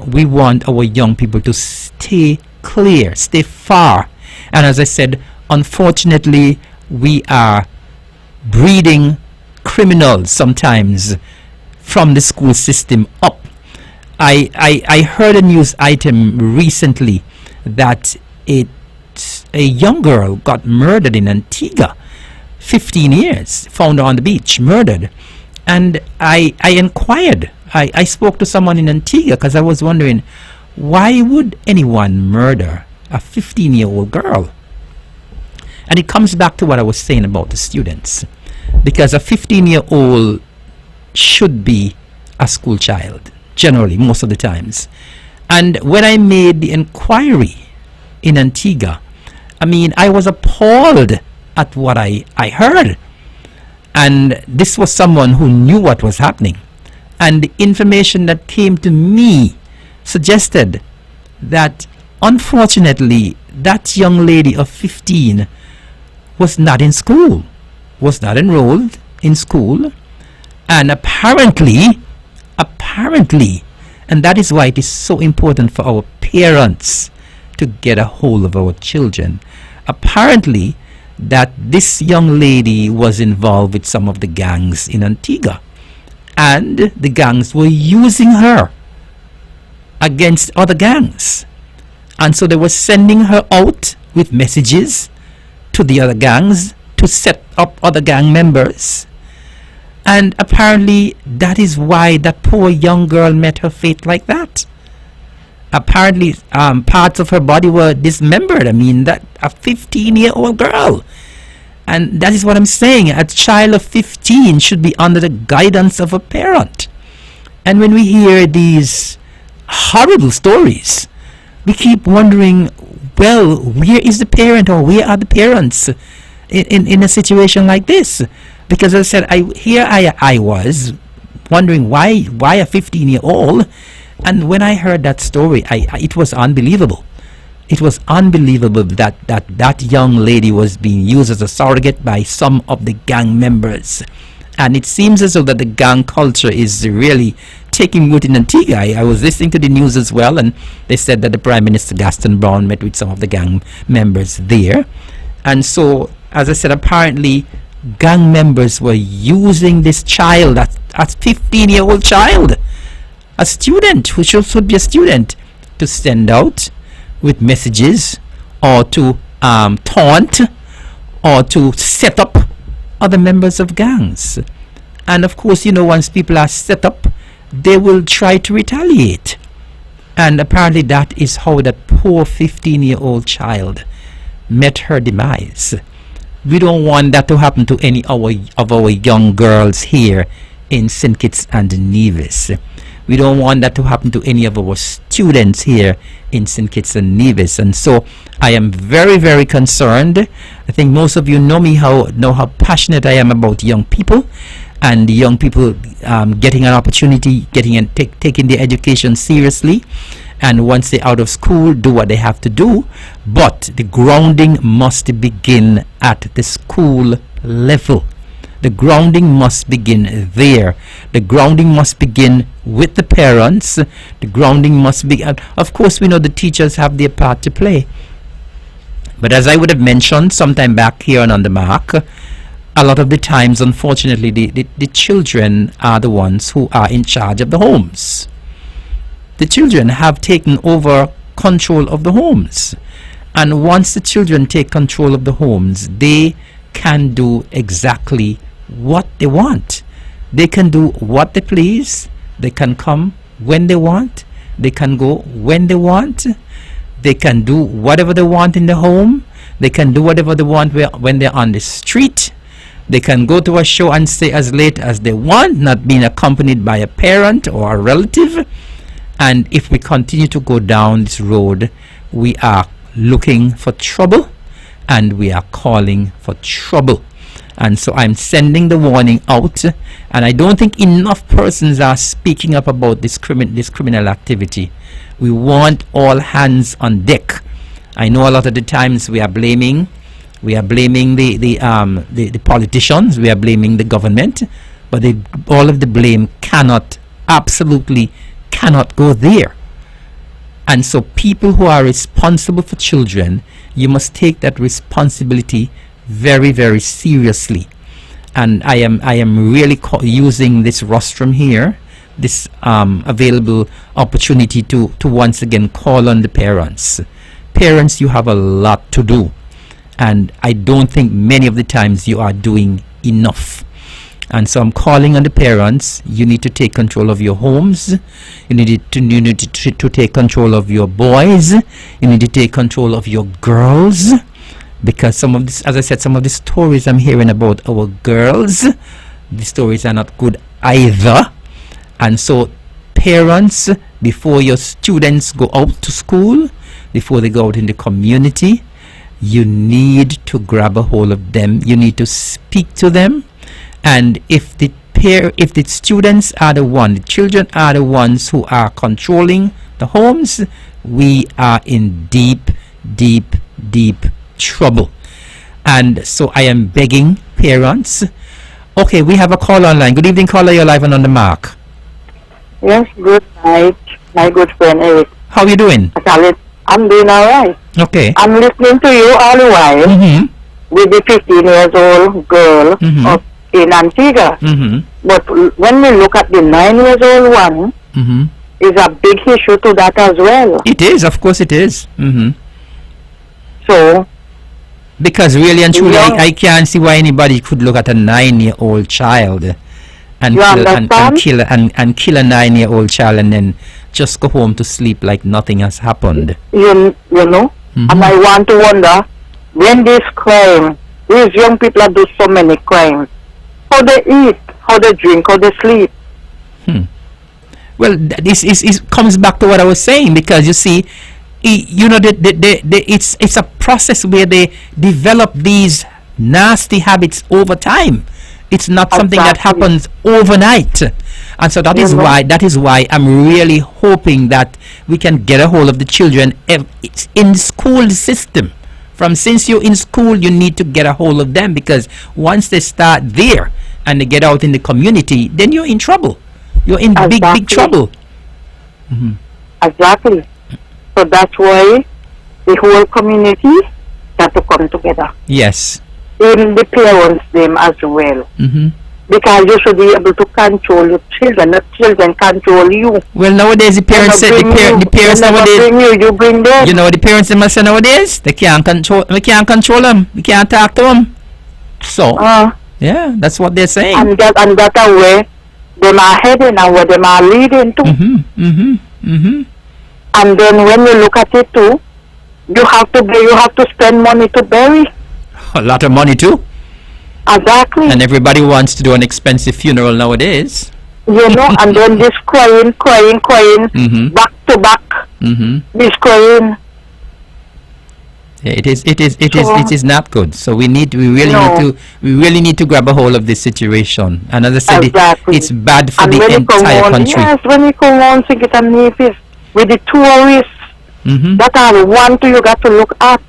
A: we want our young people to stay clear, stay far. And as I said, unfortunately, we are breeding criminals sometimes from the school system up. I heard a news item recently that a young girl got murdered in Antigua, 15 years, found her on the beach, murdered. And I inquired, I spoke to someone in Antigua because I was wondering, why would anyone murder a 15-year-old girl? And it comes back to what I was saying about the students, because a 15-year-old should be a school child, generally, most of the times. And when I made the inquiry in Antigua, I mean, I was appalled at what I heard. And this was someone who knew what was happening. And the information that came to me suggested that, unfortunately, that young lady of 15 was not in school, was not enrolled in school, and apparently, and that is why it is so important for our parents to get a hold of our children. Apparently, that this young lady was involved with some of the gangs in Antigua, and the gangs were using her against other gangs, and so they were sending her out with messages to the other gangs to set up other gang members. And apparently that is why that poor young girl met her fate like that. Apparently parts of her body were dismembered. I mean, that a 15-year-old girl. And that is what I'm saying. A child of 15 should be under the guidance of a parent. And when we hear these horrible stories, we keep wondering, well, where is the parent, or where are the parents in a situation like this? Because as I said, I was wondering why a 15-year-old. And when I heard that story, it was unbelievable. It was unbelievable that young lady was being used as a surrogate by some of the gang members. And it seems as though that the gang culture is really taking root in Antigua. I was listening to the news as well, and they said that the Prime Minister Gaston Brown met with some of the gang members there. And so, as I said, apparently gang members were using this child, a 15-year-old child, a student who should be a student, to send out with messages, or to taunt, or to set up other members of gangs. And of course, once people are set up, they will try to retaliate. And apparently that is how that poor 15-year-old child met her demise. We don't want that to happen to any of our young girls here in St. Kitts and Nevis. We don't want that to happen to any of our students here in St. Kitts and Nevis. And so I am very, very concerned. I think most of you know how passionate I am about young people, and young people getting an opportunity, taking their education seriously, and once they're out of school, do what they have to do. But the grounding must begin at the school level. The grounding must begin there. The grounding must begin with the parents. The grounding must be, of course, we know the teachers have their part to play. But as I would have mentioned sometime back here on the mark, a lot of the times, unfortunately, the children are the ones who are in charge of the homes. The children have taken over control of the homes. And once the children take control of the homes, they can do exactly what they want. They can do what they please. They can come when they want. They can go when they want. They can do whatever they want in the home. They can do whatever they want when they're on the street. They can go to a show and stay as late as they want, not being accompanied by a parent or a relative. And if we continue to go down this road, we are looking for trouble, and we are calling for trouble. And so I'm sending the warning out, and I don't think enough persons are speaking up about this criminal activity. We want all hands on deck. I know a lot of the times we are blaming the politicians, we are blaming the government, but all of the blame absolutely cannot go there. And so people who are responsible for children, you must take that responsibility very, very seriously. And I am really using this rostrum here, this available opportunity to once again call on the parents. Parents, you have a lot to do, and I don't think many of the times you are doing enough. And so I'm calling on the parents. You need to take control of your homes. You need to take control of your boys. You need to take control of your girls, because some of this, as I said, some of the stories I'm hearing about our girls, the stories are not good either. And so parents, before your students go out to school, before they go out in the community, you need to grab a hold of them. You need to speak to them. And if the students are the children are the ones who are controlling the homes, we are in deep, deep, deep trouble. And so I am begging parents. Okay, we have a call online. Good evening, caller. You're live and on the mark.
B: Yes, good night, my good friend Eric.
A: How are you doing?
B: I'm doing all right.
A: Okay.
B: I'm listening to you all the while with the 15 years old girl in Antigua. But when we look at the 9 years old one, is a big issue to that as well.
A: It is, of course it is.
B: So,
A: because really and truly, I can't see why anybody could look at a 9-year-old child and kill a 9-year-old child and then just go home to sleep like nothing has happened.
B: You know, and I want to wonder, when this crime, these young people do so many crimes, how they eat, how they drink, how they sleep.
A: Well, this comes back to what I was saying, because you see, it's a process where they develop these nasty habits over time. It's not something that happens overnight. And so that is why I'm really hoping that we can get a hold of the children. It's in school system. Since you're in school, you need to get a hold of them, because once they start there and they get out in the community, then you're in trouble. You're in big trouble.
B: Exactly. So that's why the whole community got to come together.
A: Yes.
B: Even the parents, them as well. Because you should be able to control your children, not children control you.
A: Well, nowadays the parents say the parents nowadays
B: you bring them.
A: You know what the parents they must say nowadays? They can't control. We can't control them. We can't talk to them. So yeah, that's what they're saying.
B: And that way, them are heading and where them are leading to. And then when you look at it too, you have to spend money to bury.
A: A lot of money too.
B: Exactly.
A: And everybody wants to do an expensive funeral nowadays.
B: You know, and then this crying, back to back. This crying.
A: Yeah, it is not good. So we really need to grab a hold of this situation. And as I said, it's bad for the entire country.
B: Yes, when you come on, think it and Nevis with the tourists that are the one you got to look at.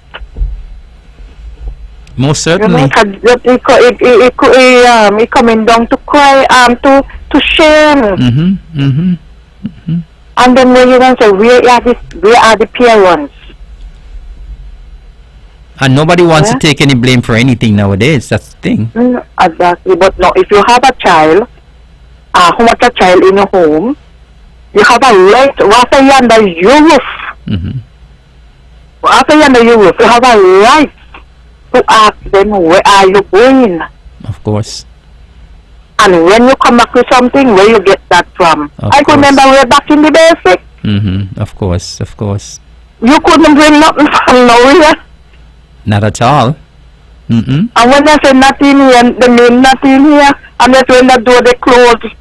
A: Most certainly.
B: You know, he coming down to cry, to shame. And then when you want to say, where are the parents?
A: And nobody wants to take any blame for anything nowadays. That's the thing.
B: Exactly. But no, if you have a child, a child in your home, you have a right, after you're under your roof, after you're under your roof, you have a right to ask them, where are you going?
A: Of course.
B: And when you come back with something, where you get that from? I remember we're back in the basic.
A: Of course.
B: You couldn't bring nothing from nowhere.
A: Not at all.
B: And when they say nothing here, they mean nothing here. And that's when the door they close.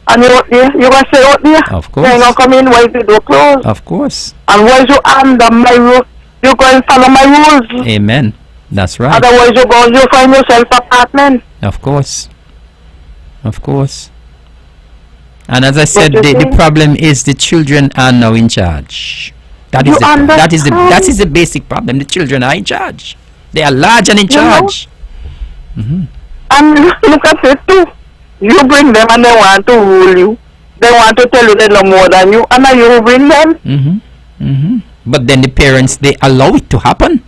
B: And you out there, you gonna say out there?
A: Of course.
B: They ain't gonna come in while the door closed.
A: Of course.
B: And once you under my roof, you go and follow my rules.
A: Amen. That's right.
B: Otherwise you find yourself apartment.
A: Of course. And as I said, the problem is the children are now in charge. That is the basic problem. The children are in charge. They are large and in charge.
B: And look at it too. You bring them and they want to rule you. They want to tell you they know more than you, and then you bring them.
A: But then the parents, they allow it to happen.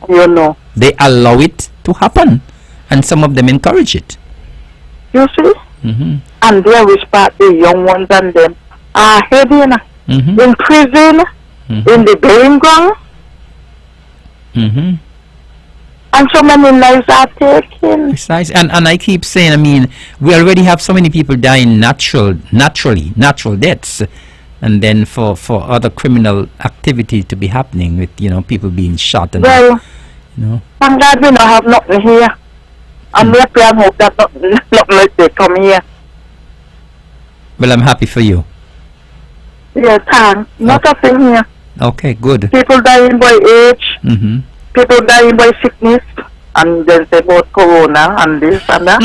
B: You know.
A: They allow it to happen, and some of them encourage it.
B: You see? And there we start the young ones, and them are heading in prison, in the burying ground. And so many lives are taken.
A: Precise. And I keep saying, I mean, we already have so many people dying natural deaths. And then for other criminal activity to be happening with, people being shot. And
B: thank God we don't have nothing here. And we pray and hope that nothing like they come here.
A: Well, I'm happy for you.
B: Yeah, thanks. Not a thing here.
A: Okay, good.
B: People dying by age. people dying by sickness, and then say about corona and this and that.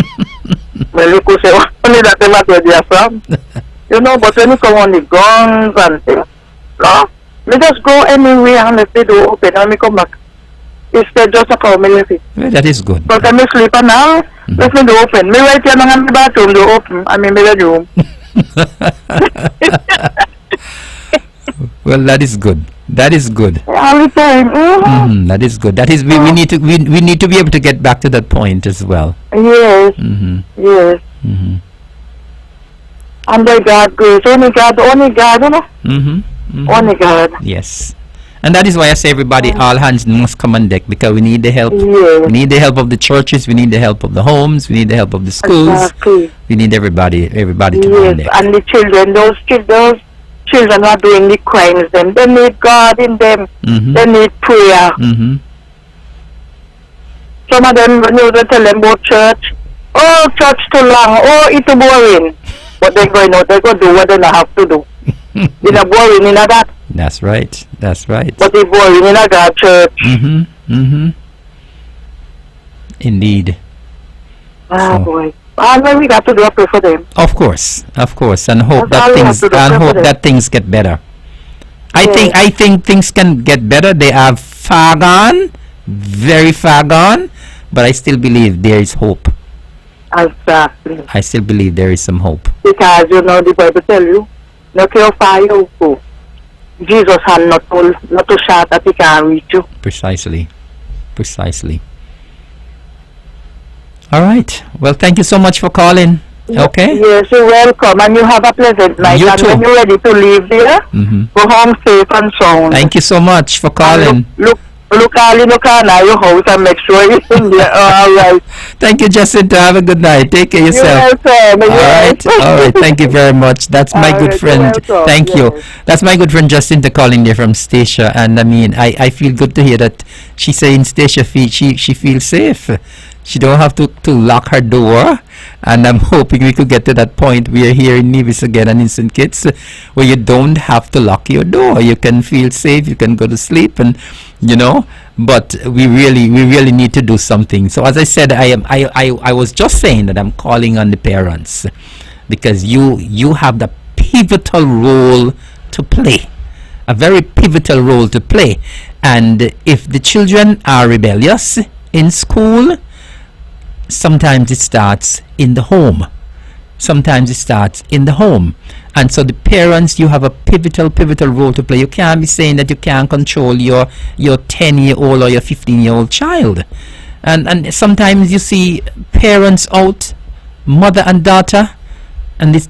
B: Well, you could say only that they were where they are from. You know, but when you come on the guns and things, no, we just go anywhere and let the door open and we come back. Instead, just a call me left it.
A: Well, that is good.
B: Because I'm sleep now, let me door open. Me right here in the bathroom, door open. I'm in the bedroom.
A: Well, that is good. That is good.
B: All the time.
A: That is good. That is we need to we need to be able to get back to that point as well.
B: Yes. Yes. Under God grace, only God, you know. Only God.
A: Yes. And that is why I say everybody, all hands must come on deck, because we need the help.
B: Yes.
A: We need the help of the churches. We need the help of the homes. We need the help of the schools.
B: Exactly.
A: We need everybody to come on deck.
B: And the children, those children are doing the crimes. They need God in them. They need prayer. Some of them, when you tell them about church, oh, church too long, oh, it's too boring. But they're going out, they're going to do what they have to do. It's not boring in that.
A: That's right. That's right.
B: But it's boring in a God church.
A: Indeed.
B: Ah, boy. And we got to do a prayer for them.
A: Of course, and hope
B: That's
A: that things get better. I think things can get better. They are far gone, very far gone, but I still believe there is hope.
B: Exactly.
A: I still believe there is some hope.
B: Because you know the Bible tell you, no care how far you go, Jesus had not too short that he can reach you.
A: Precisely. All right. Well, thank you so much for calling. Okay.
B: Yes, you're welcome, and you have a pleasant night.
A: You
B: and
A: too.
B: when you're ready to leave there, go home safe and sound.
A: Thank you so much for calling.
B: Look all in the corner your house and make sure it's in there. All right.
A: Thank you, Jacinta. Have a good night. Take care of yourself.
B: You're welcome.
A: All right. Thank you very much. That's my good friend. Thank you. That's my good friend Jacinta calling there from Stacia. And I mean, I feel good to hear that she's saying Stacia she feels safe. She don't have to lock her door. And I'm hoping we could get to that point. We are here in Nevis again and in St. Kitts, where you don't have to lock your door. You can feel safe. You can go to sleep, and But we really need to do something. So as I said, I was just saying that I'm calling on the parents, because you have the pivotal role to play, a very pivotal role to play. And if the children are rebellious in school, sometimes it starts in the home. And so the parents, you have a pivotal role to play. You can't be saying that you can't control your 10-year-old or your 15-year-old child. And sometimes you see parents out, mother and daughter, and the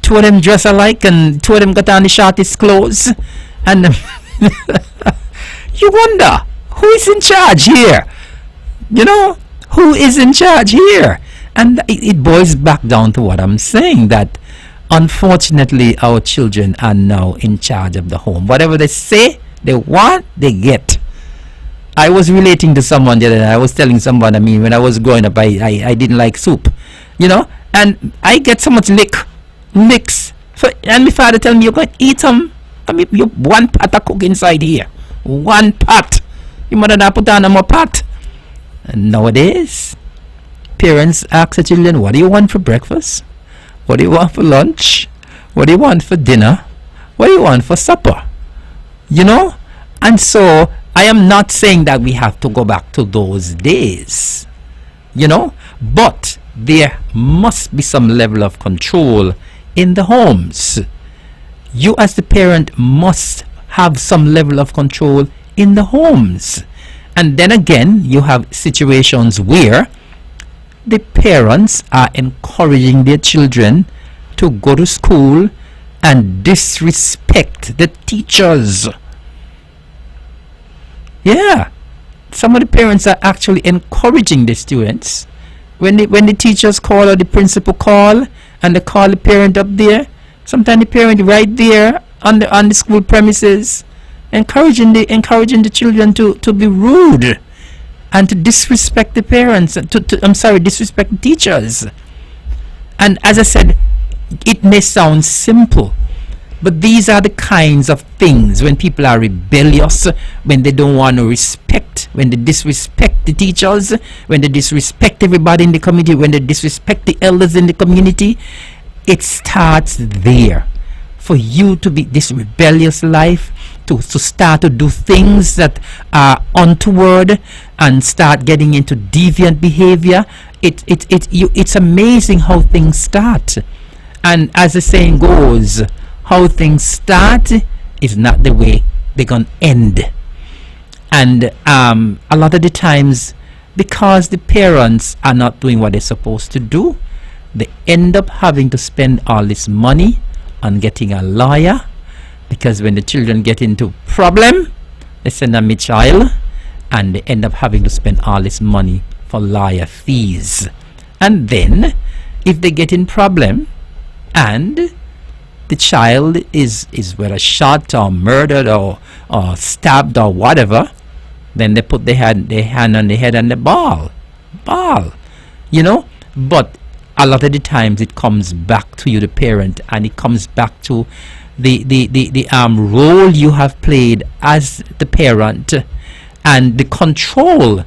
A: two of them dress alike, and two of them got on the shortest clothes, and you wonder, who is in charge here? Who is in charge here? And it boils back down to what I'm saying, that unfortunately our children are now in charge of the home. Whatever they say they want, they get. I was relating to someone the other day. I was telling someone, I mean, when I was growing up, I didn't like soup, and I get so much licks. And my father tell me, you're going to eat some. I mean, you one pot of cook inside here. One pot. You mother not put on a more pot. And nowadays, parents ask the children, what do you want for breakfast? What do you want for lunch? What do you want for dinner? What do you want for supper? And so I am not saying that we have to go back to those days, but there must be some level of control in the homes. You as the parent must have some level of control in the homes. And then again, you have situations where the parents are encouraging their children to go to school and disrespect the teachers. Yeah, some of the parents are actually encouraging the students. When the teachers call or the principal call and they call the parent up there, sometimes the parent right there on the school premises, encouraging the children to be rude and to disrespect the parents, disrespect the teachers. And as I said, it may sound simple, But these are the kinds of things when people are rebellious, when they don't want to respect, when they disrespect the teachers, when they disrespect everybody in the community, when they disrespect the elders in the community. It starts there. For you to be this rebellious life, to start to do things that are untoward and start getting into deviant behavior, it's amazing how things start. And as the saying goes, how things start is not the way they're going to end. And a lot of the times, because the parents are not doing what they're supposed to do, they end up having to spend all this money on getting a lawyer, because when the children get into problem, they send them a child, and they end up having to spend all this money for lawyer fees. And then, if they get in problem, and the child is whether shot or murdered or stabbed or whatever, then they put their hand on the head and the ball, you know. But a lot of the times it comes back to you, the parent, and it comes back to the role you have played as the parent and the control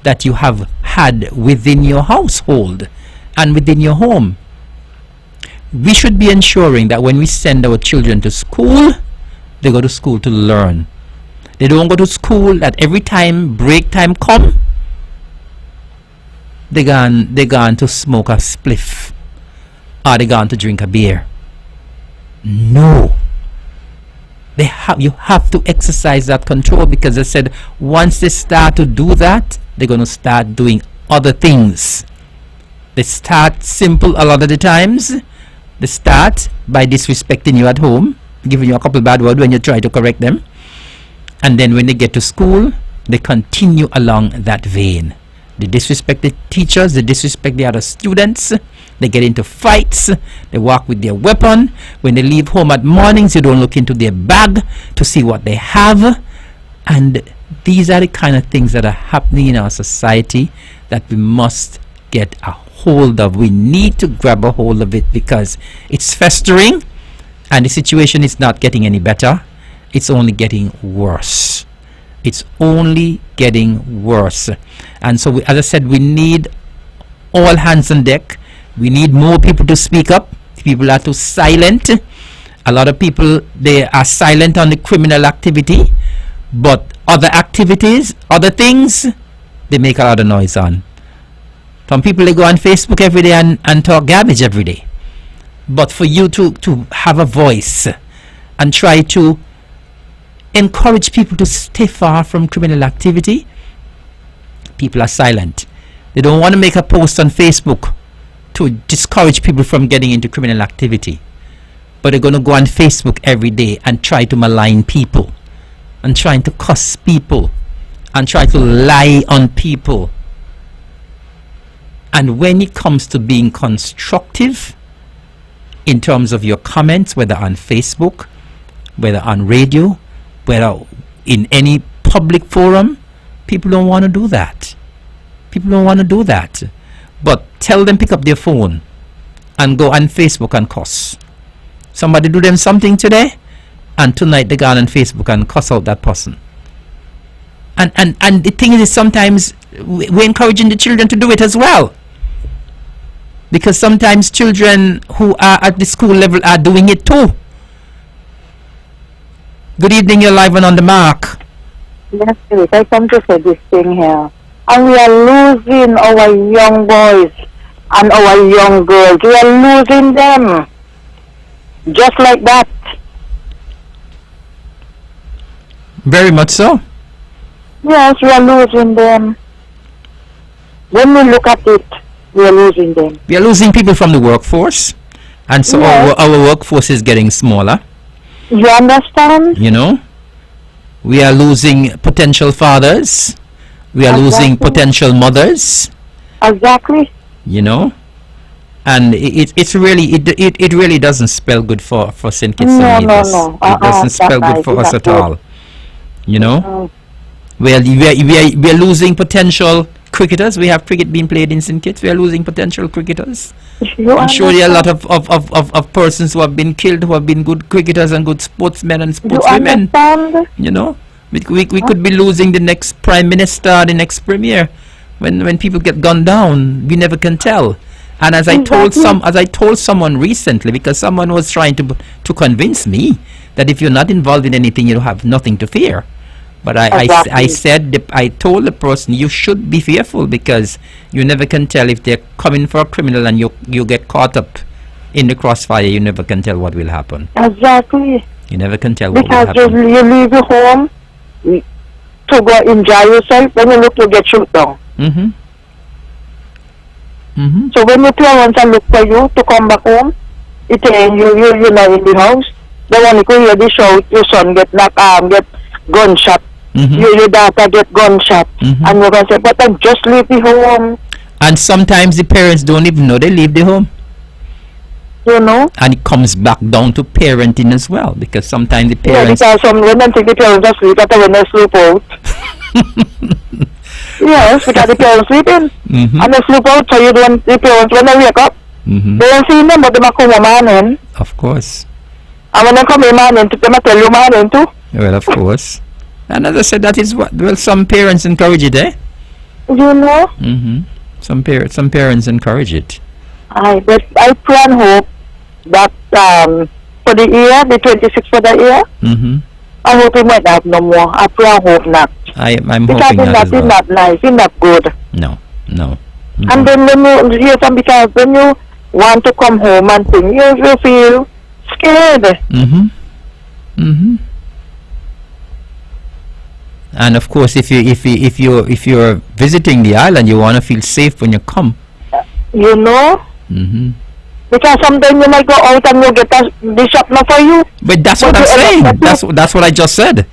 A: that you have had within your household and within your home. We should be ensuring that when we send our children to school, they go to school to learn. They don't go to school that every time break time come, they gone to smoke a spliff, or they gone to drink a beer. No. You have to exercise that control, because I said once they start to do that, they're going to start doing other things. They start simple a lot of the times. They start by disrespecting you at home, giving you a couple bad words when you try to correct them. And then when they get to school, they continue along that vein. They disrespect the teachers, they disrespect the other students, they get into fights, they walk with their weapon. When they leave home at mornings, you don't look into their bag to see what they have. And these are the kind of things that are happening in our society that we must get a hold of. We need to grab a hold of it, because it's festering and the situation is not getting any better. It's only getting worse. It's only getting worse. And so as I said, we need all hands on deck. We need more people to speak up. People are too silent. A lot of people, they are silent on the criminal activity, but other activities, other things, they make a lot of noise on. Some people, they go on Facebook every day and talk garbage every day. But for you to have a voice and try to encourage people to stay far from criminal activity, people are silent. They don't want to make a post on Facebook to discourage people from getting into criminal activity, but they're going to go on Facebook every day and try to malign people and trying to cuss people and try to lie on people. And when it comes to being constructive in terms of your comments, whether on Facebook, whether on radio, whether in any public forum, people don't want to do that. People don't want to do that. But tell them pick up their phone and go on Facebook and cuss. Somebody do them something today, and tonight they go on Facebook and cuss out that person. And the thing is, sometimes we're encouraging the children to do it as well. Because sometimes children who are at the school level are doing it too. Good evening, you're live and on the mark.
B: Yes, please. I come to say this thing here. And we are losing our young boys and our young girls. We are losing them. Just like that.
A: Very much so.
B: Yes, we are losing them. When we look at it, we are losing them.
A: We are losing people from the workforce. And so
B: yes.
A: our workforce is getting smaller.
B: You understand?
A: You know, we are losing potential fathers. We are losing potential mothers.
B: Exactly.
A: You know, and it really doesn't spell good for St. Kitts and Nevis.
B: No.
A: It doesn't spell good for us at all. You know, we are losing potential cricketers. We have cricket being played in St. Kitts. We are losing potential cricketers.
B: You
A: I'm sure there are a lot
B: understand?
A: of persons who have been killed who have been good cricketers and good sportsmen and
B: You
A: sportswomen.
B: understand?
A: You know, we could be losing the next prime minister, the next premier. When people get gunned down, we never can tell. And as I told someone recently, because someone was trying to convince me that if you're not involved in anything, you have nothing to fear. But I told the person, you should be fearful, because you never can tell if they're coming for a criminal and you get caught up in the crossfire. You never can tell what will happen.
B: Exactly.
A: You never can tell what will
B: Because
A: happen.
B: you leave your home to go enjoy yourself, when you look, you get shot down.
A: Mm-hmm. Mm-hmm.
B: So when your parents are look for you to come back home, it ain't you're not in the house. Then when you go hear the shout, your son get get gunshot.
A: Mm-hmm.
B: Your daughter get gunshot.
A: Mm-hmm.
B: And you're going to say, but then just leave the home.
A: And sometimes the parents don't even know they leave the home.
B: You know?
A: And it comes back down to parenting as well, because sometimes the
B: Yeah,
A: parents...
B: because some women think the parents are sleep after when they sleep out. Yes, because the parents sleeping.
A: Mm-hmm.
B: And they sleep out, so you don't, the parents, when they wake up,
A: Mm-hmm.
B: they don't see them, but they might come in morning.
A: Of course.
B: And when they come in morning, they might tell you morning too.
A: Well, of course. And as I said, that is what... Well, some parents encourage it, eh?
B: You know?
A: Mm-hmm. Some parents encourage it.
B: I pray and hope that for the year, the 26th for the year,
A: Mm-hmm.
B: I hope it might have no more. I pray and hope not.
A: I'm
B: Because
A: hoping that as
B: it's
A: well.
B: not nice, it's not good.
A: No.
B: And then when you hear some, because when you want to come home and things, you feel scared.
A: Mm-hmm. Mm-hmm. And of course, if you're visiting the island, you want to feel safe when you come.
B: You know?
A: Mm-hmm.
B: Because sometimes you might go out and you get the shop not for you.
A: But that's
B: But
A: what I'm
B: you
A: saying.
B: end up
A: That's what I just said.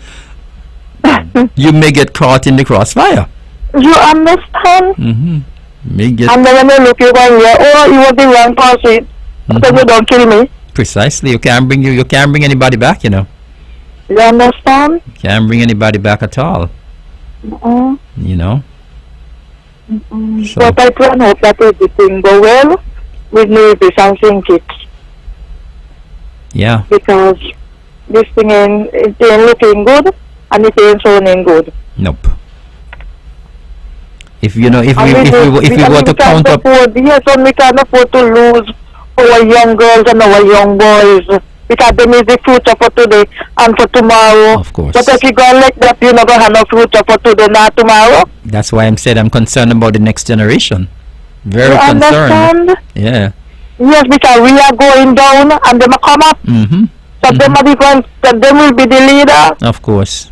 A: You may get caught in the crossfire.
B: You understand?
A: Mm-hmm. May get
B: And then when you look, you're going, oh, you were the wrong person. So you don't kill me.
A: precisely. You can't bring anybody back. You know.
B: You understand?
A: Can't bring anybody back at all.
B: Mm-mm.
A: You know. So,
B: But I pray and hope that everything go well with Navy and St. Kitts,
A: yeah.
B: because this thing ain't looking good and it ain't sounding good.
A: Nope. If you know, if
B: And
A: we were to count up,
B: yes, and we can't afford to lose our young girls and our young boys, because they need the future for today and for tomorrow.
A: Of course.
B: But if you go like that, you're not going to have no future for today, not tomorrow.
A: that's why I'm concerned about the next generation. Very
B: You
A: concerned.
B: understand?
A: Yeah.
B: Yes, because we are going down and they will come up.
A: Mm-hmm.
B: So they will be the leader.
A: Of course.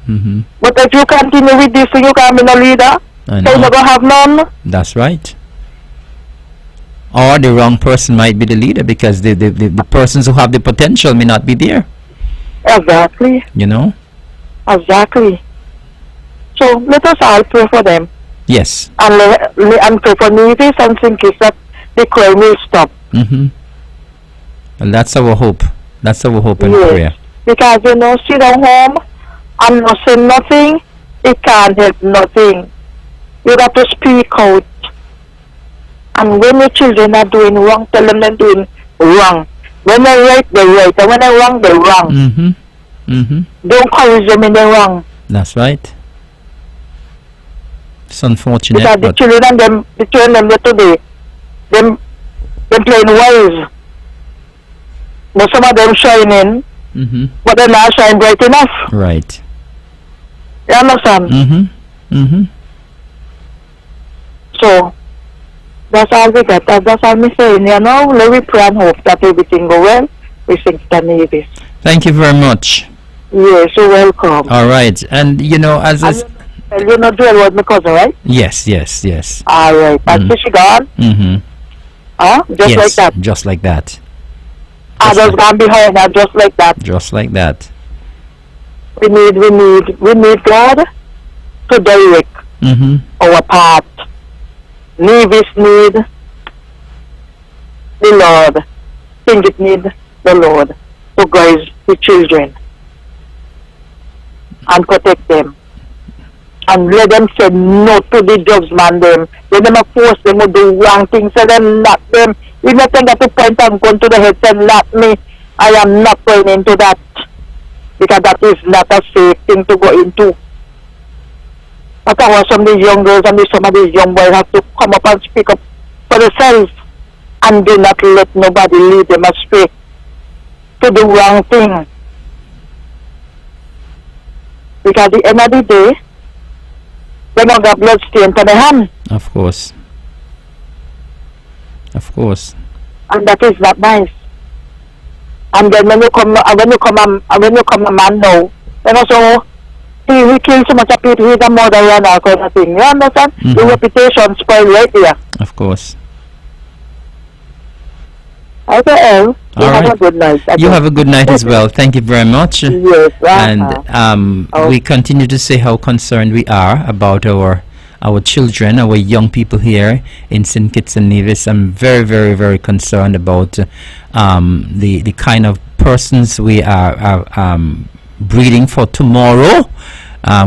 A: Mm-hmm.
B: But if you continue with this, you can't be no leader.
A: I
B: So you're
A: know.
B: not going to have none.
A: That's right. Or the wrong person might be the leader, because the persons who have the potential may not be there.
B: Exactly.
A: You know?
B: Exactly. So let us all pray for them.
A: Yes.
B: And pray for Nevis and St. Kitts that the crime will stop.
A: Mm-hmm. Well, that's our hope. That's our hope and
B: Yes.
A: prayer.
B: Because sit down home and not say nothing, it can't help nothing. You got to speak out. And when your children are doing wrong, tell them they're doing wrong. When they're right, they're right. And when they're wrong, they're wrong.
A: Mm-hmm. Mm-hmm.
B: Don't encourage them in the wrong.
A: That's right. It's unfortunate,
B: Because the
A: but
B: children them today, them playing wise. But some of them shining,
A: mm-hmm.
B: but they're not shine bright enough.
A: Right.
B: You understand?
A: Mm-hmm. Mm-hmm.
B: So, that's all we got. That's all me saying, you know. Let me pray and hope that everything go well. We think that Nevis.
A: Thank you very much.
B: Yes, you're welcome.
A: All right. And you know, as I
B: And you know Joel was my cousin, right?
A: yes.
B: All right. And so she gone?
A: Mm-hmm.
B: Huh? Just
A: Yes,
B: like that.
A: just like that.
B: Others gone behind her, just like that.
A: Just like that.
B: We need God to direct
A: Mm-hmm.
B: our path. Nevis need the Lord. Think it need the Lord to guide the children and protect them. and let them say no to the drugs man them. They never force them to do wrong things, so then lock them. If you think at the point and gun to the head and lock me, I am not going into that, because that is not a safe thing to go into. But I want some of these young girls and some of these young boys have to come up and speak up for themselves and do not let nobody lead them astray to the wrong thing. Because at the end of the day, they don't got blood stain to their hand.
A: Of course. Of course.
B: And that is not nice. And then when you come a man now, then also he kills so much of people, he's a murderer and all kind of thing. You understand? The reputation spoiled right there.
A: Of course.
B: Okay, you have a good night.
A: You have a good night as well. Thank you very much.
B: Yes.
A: And we continue to say how concerned we are about our children, our young people here in St. Kitts and Nevis. I'm very, very, very concerned about the kind of persons we are breeding for tomorrow.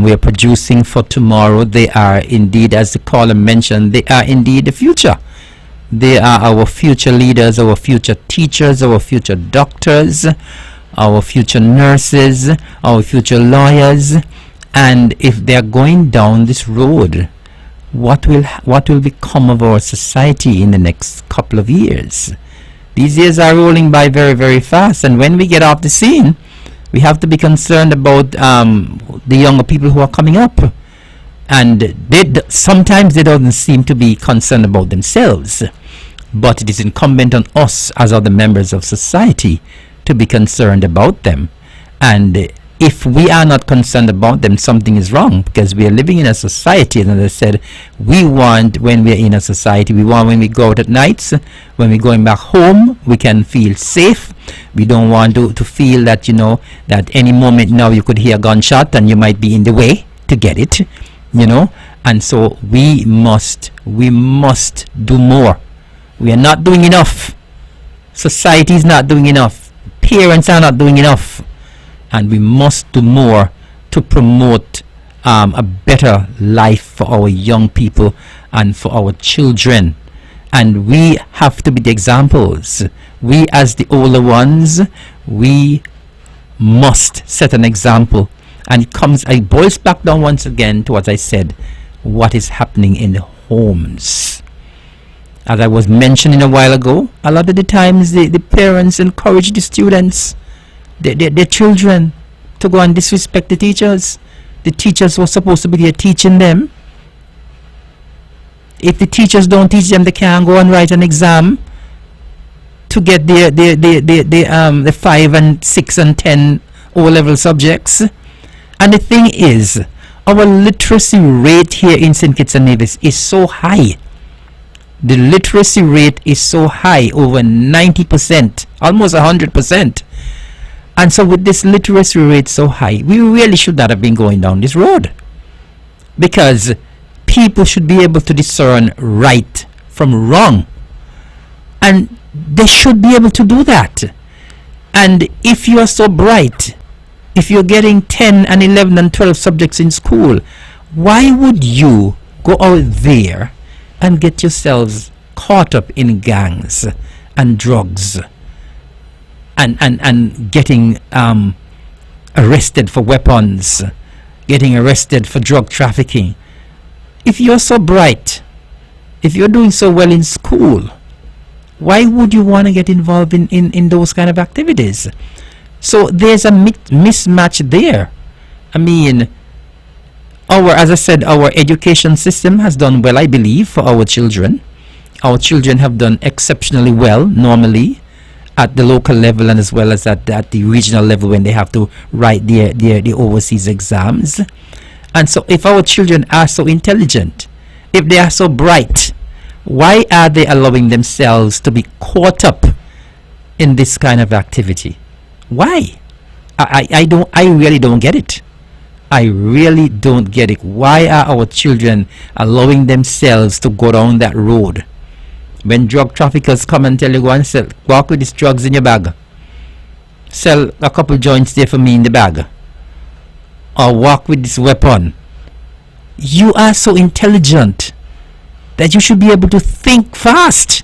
A: We are producing for tomorrow. They are indeed, as the caller mentioned, they are indeed the future. They are our future leaders, our future teachers, our future doctors, our future nurses, our future lawyers. And if they are going down this road, what will become of our society in the next couple of years? These years are rolling by very, very fast, and when we get off the scene, we have to be concerned about the younger people who are coming up. And sometimes they don't seem to be concerned about themselves, but it is incumbent on us as other members of society to be concerned about them. And if we are not concerned about them, something is wrong, because we are living in a society, and as I said, we want, when we are in a society, we want when we go out at nights, when we're going back home, we can feel safe. We don't want to feel that, that any moment now you could hear a gunshot and you might be in the way to get it, and so we must do more. We are not doing enough. Society is not doing enough. Parents are not doing enough. And we must do more to promote a better life for our young people and for our children. And we have to be the examples. We, as the older ones, we must set an example. And it boils back down once again to what I said, what is happening in the homes. As I was mentioning a while ago, a lot of the times the parents encourage the students, their children, to go and disrespect the teachers. The teachers were supposed to be there teaching them. If the teachers don't teach them, they can't go and write an exam to get the 5 and 6 and 10 O-level subjects. And the thing is, our literacy rate here in St. Kitts and Nevis is so high. The literacy rate is so high, over 90%, almost 100%. And so with this literacy rate so high, we really should not have been going down this road. Because people should be able to discern right from wrong. And they should be able to do that. And if you are so bright, if you're getting 10 and 11 and 12 subjects in school, why would you go out there and get yourselves caught up in gangs and drugs and getting arrested for weapons, getting arrested for drug trafficking? If you're so bright, if you're doing so well in school, why would you want to get involved in those kind of activities? So there's a mismatch there. I mean, as I said, our education system has done well, I believe, for our children. Our children have done exceptionally well normally at the local level and as well as at the regional level when they have to write the overseas exams. And so if our children are so intelligent, if they are so bright, why are they allowing themselves to be caught up in this kind of activity? Why? I really don't get it. I really don't get it. Why are our children allowing themselves to go down that road? When drug traffickers come and tell you, go and walk with these drugs in your bag, sell a couple joints there for me in the bag, or walk with this weapon, You are so intelligent that you should be able to think fast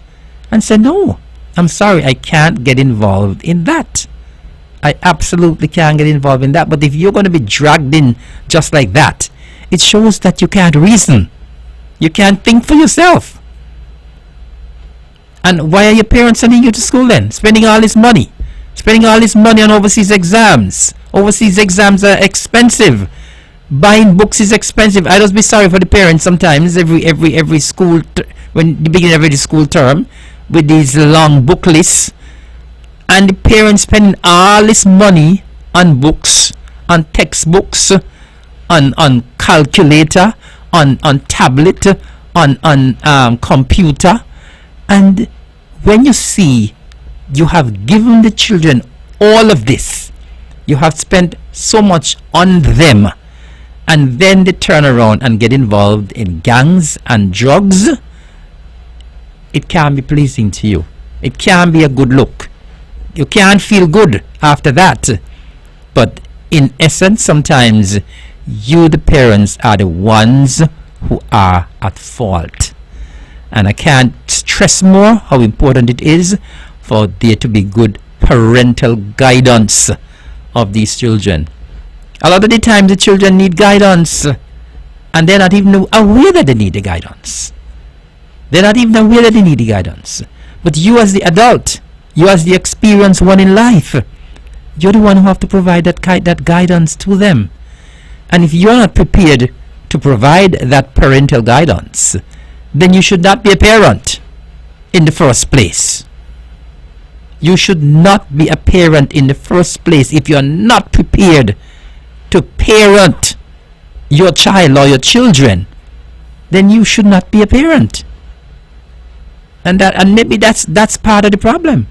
A: and say, no, I'm sorry, I can't get involved in that. I absolutely can't get involved in that. But if you're going to be dragged in just like that, it shows that you can't reason. You can't think for yourself. And why are your parents sending you to school then? Spending all this money. Spending all this money on overseas exams. Overseas exams are expensive. Buying books is expensive. I just be sorry for the parents sometimes. Every school, when the beginning of every school term, with these long book lists, and the parents spending all this money on books, on textbooks, on calculator, on tablet, on computer, and when you see you have given the children all of this, you have spent so much on them, and then they turn around and get involved in gangs and drugs, it can't be pleasing to you. It can't be a good look. You can't feel good after that. But in essence, sometimes you, the parents, are the ones who are at fault. And I can't stress more how important it is for there to be good parental guidance of these children. A lot of the time the children need guidance and they're not even aware that they need the guidance. They're not even aware that they need the guidance. But you as the adult, you as the experienced one in life, you're the one who have to provide that guidance to them. And if you're not prepared to provide that parental guidance, then you should not be a parent in the first place. You should not be a parent in the first place if you're not prepared to parent your child or your children. Then you should not be a parent. And maybe that's part of the problem.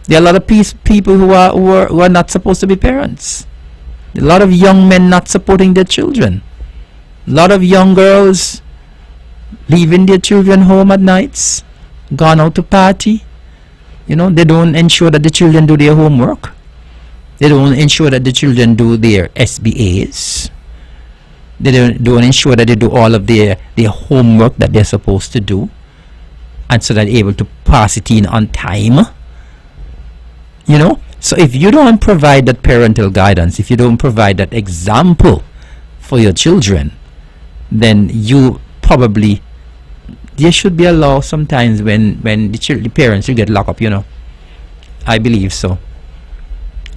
A: There are a lot of people who are not supposed to be parents. A lot of young men not supporting their children. A lot of young girls leaving their children home at nights, gone out to party. You know, they don't ensure that the children do their homework. They don't ensure that the children do their SBAs. They don't ensure that they do all of their homework that they're supposed to do, and so that they're able to pass it in on time. You know, so if you don't provide that parental guidance, if you don't provide that example for your children, then you probably, there should be a law sometimes when the parents will get locked up, you know. I believe so.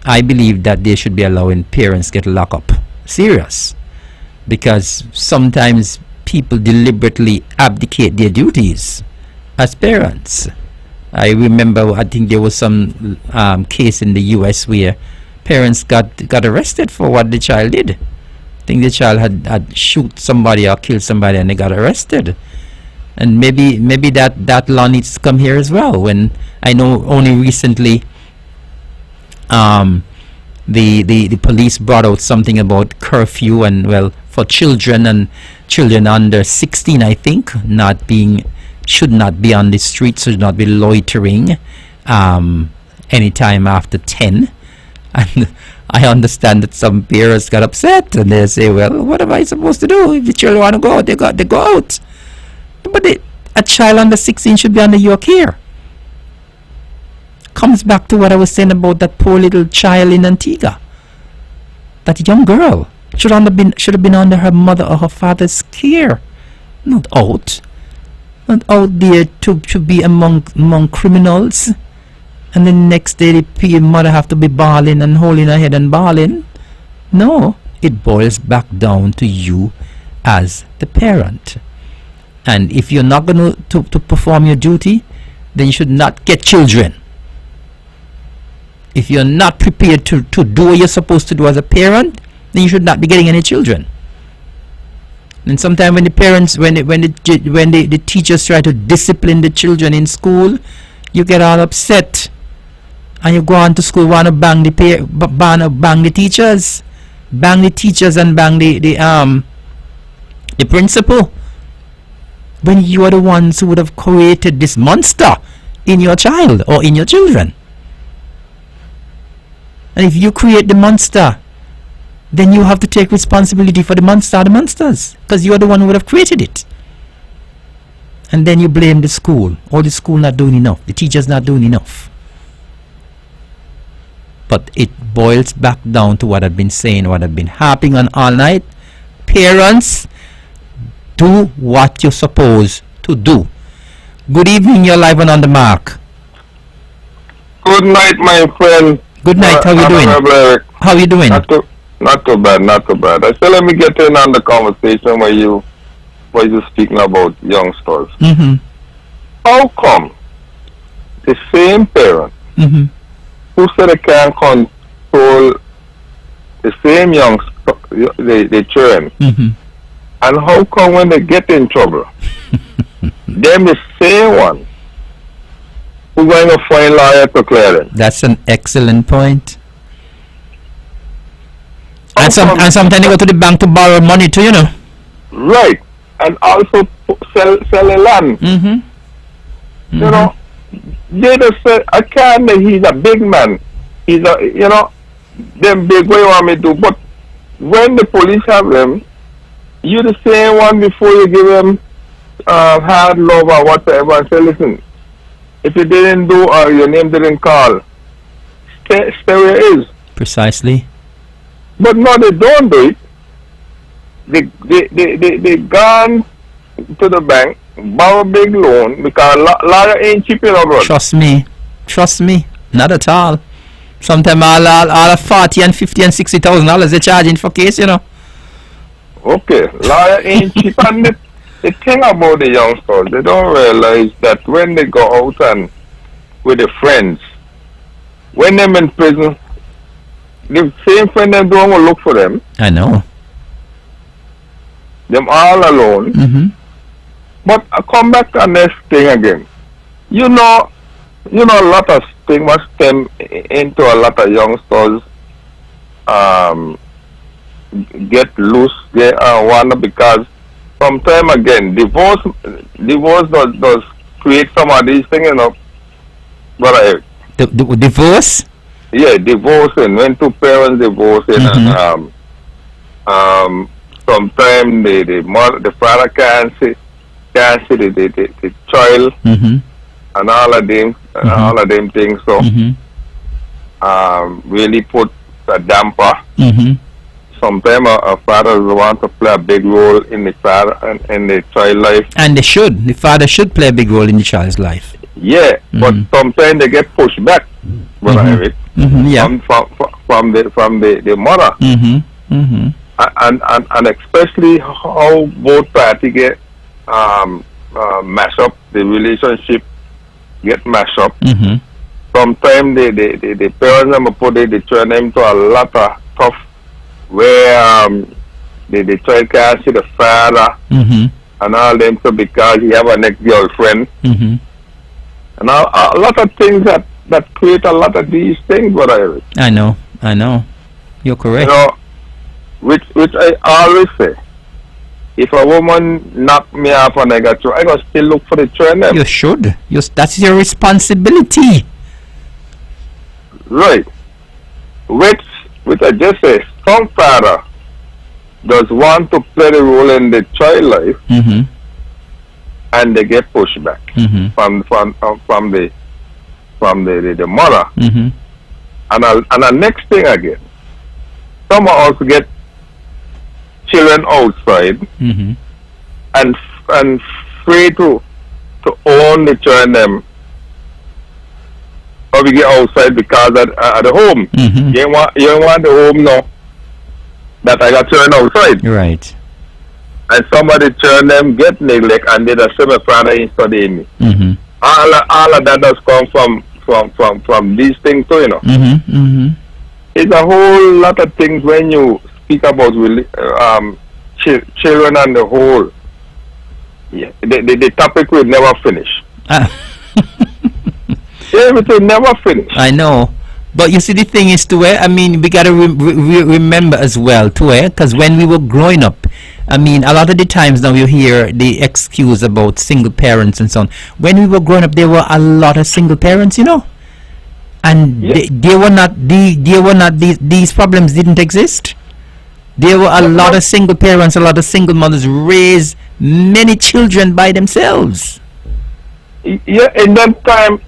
A: I believe that there should be a law when parents get locked up. Serious. Because sometimes people deliberately abdicate their duties as parents. I remember, I think there was some case in the US where parents got arrested for what the child did. I think the child had shoot somebody or killed somebody and they got arrested. And maybe that law needs to come here as well. When I know only recently the police brought out something about curfew and, well, for children and children under 16, I think, should not be on the streets, should not be loitering anytime after 10. And I understand that some parents got upset and they say, well, what am I supposed to do? If the children want to go out, they go out. But a child under 16 should be under your care. Comes back to what I was saying about that poor little child in Antigua. That young girl should have been under her mother or her father's care, not out there to be among criminals. And the next day the mother have to be bawling and holding her head and bawling. No, it boils back down to you as the parent. And if you're not going to perform your duty, then you should not get children. If you're not prepared to do what you're supposed to do as a parent, then you should not be getting any children. And sometimes when the parents, when the teachers try to discipline the children in school, you get all upset, and you go on to school want to bang the teachers, and bang the principal, when you are the ones who would have created this monster in your child or in your children. And if you create the monster, then you have to take responsibility for the monster or the monsters, because you're the one who would have created it. And then you blame the school, or the school not doing enough, the teachers not doing enough. But it boils back down to what I've been saying, what I've been harping on all night. Parents, do what you're supposed to do. Good evening, you're live and on the mark.
C: Good night, my friend.
A: Good night, how you doing?
C: Eric.
A: How you doing?
C: Not too bad. I said let me get in on the conversation where you speaking about youngsters.
A: Mm-hmm.
C: How come the same parent
A: Mm-hmm.
C: who said they can't control the same youngster, they children,
A: Mm-hmm.
C: and how come when they get in trouble, them the same one who going to find lawyer to clear them?
A: That's an excellent point.
C: How
A: And
C: come-
A: sometimes they go to the bank to borrow money too, you know.
C: Right, and also sell the land.
A: Mm-hmm.
C: You know, they just say, I can't, he's a big man. He's a, you know, them big way want me to, but when the police have them, you the same one before you give them hard love or whatever and say, listen, if you didn't do or your name didn't call, stay where it is.
A: Precisely.
C: But no, they don't do it. They gone to the bank, borrow big loan because lawyer ain't cheap enough, bro.
A: Trust me, not at all. Sometimes all 40 and 50 and $60,000 they're charging for case, you know.
C: Okay, lawyer ain't cheap, and the thing about the youngsters, they don't realize that when they go out and with their friends, when them in prison, the same friend them don't go look for them.
A: I know.
C: Them all alone.
A: Mm-hmm.
C: But I come back to the next thing again. You know, a lot of stigma stem into a lot of youngsters get loose there and wonder because sometime again divorce does create some of these things, you know. But
A: The divorce?
C: yeah, divorcing when two parents divorcing
A: Mm-hmm.
C: and sometimes the father can't see the child
A: Mm-hmm.
C: and all of them things, so
A: Mm-hmm.
C: really put a damper.
A: Mm-hmm.
C: Sometimes a father want to play a big role in the father and in the child life.
A: And the father should play a big role in the child's life.
C: Yeah, but sometimes they get pushed back, Brother Eric,
A: Mm-hmm. Yeah.
C: from the mother,
A: Mm-hmm. Mm-hmm.
C: and especially how both parties get mash up, the relationship get mashed up.
A: Mm-hmm.
C: Sometimes the parents them put the children into a lot of tough where the child can't see the father
A: Mm-hmm.
C: and all them, so because he have an ex-girlfriend
A: Mm-hmm.
C: and a lot of things that create a lot of these things, Brother Eric.
A: I know. You're correct.
C: You know, which I always say, if a woman knock me off and I got you, I gotta still look for the children.
A: You should. That's your responsibility.
C: Right. Which I just say, some father does want to play the role in the child life,
A: Mm-hmm.
C: and they get pushed back
A: Mm-hmm.
C: from the mother.
A: Mm-hmm.
C: And the next thing again, some also get children outside
A: Mm-hmm.
C: and free to own the children them. Or we get outside because at the home.
A: Mm-hmm.
C: You don't want the home now that I got children outside.
A: Right.
C: And somebody children them get neglect and they just say my father ain't studying me.
A: Mm-hmm.
C: All of that does come from these things too, you know.
A: Mm-hmm. Mm-hmm.
C: It's a whole lot of things when you speak about children and the whole. Yeah, the topic will never finish. It will never finish.
A: I know. But you see, the thing is, too, I mean, we got to remember as well, too, because when we were growing up, I mean, a lot of the times now you hear the excuse about single parents and so on. When we were growing up, there were a lot of single parents, you know, and
C: Yeah.
A: these problems didn't exist. There were a lot of single parents, a lot of single mothers raised many children by themselves.
C: Yeah, in them time,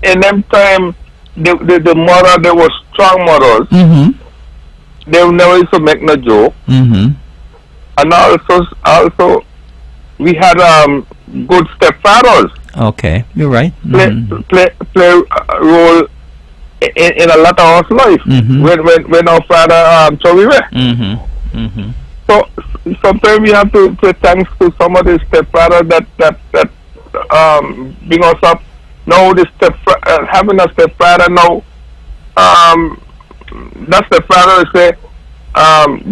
C: the mother, they were strong mothers.
A: Mm-hmm.
C: They never used to make no joke.
A: Mm-hmm.
C: And also, we had good stepfathers.
A: Okay, you're right. Mm-hmm.
C: Play a role in a lot of our life.
A: Mm-hmm.
C: When our father so we were.
A: Mm-hmm. Mm-hmm.
C: So sometimes we have to say thanks to some of the stepfathers that bring us up. Now having a stepfather now, that stepfather say,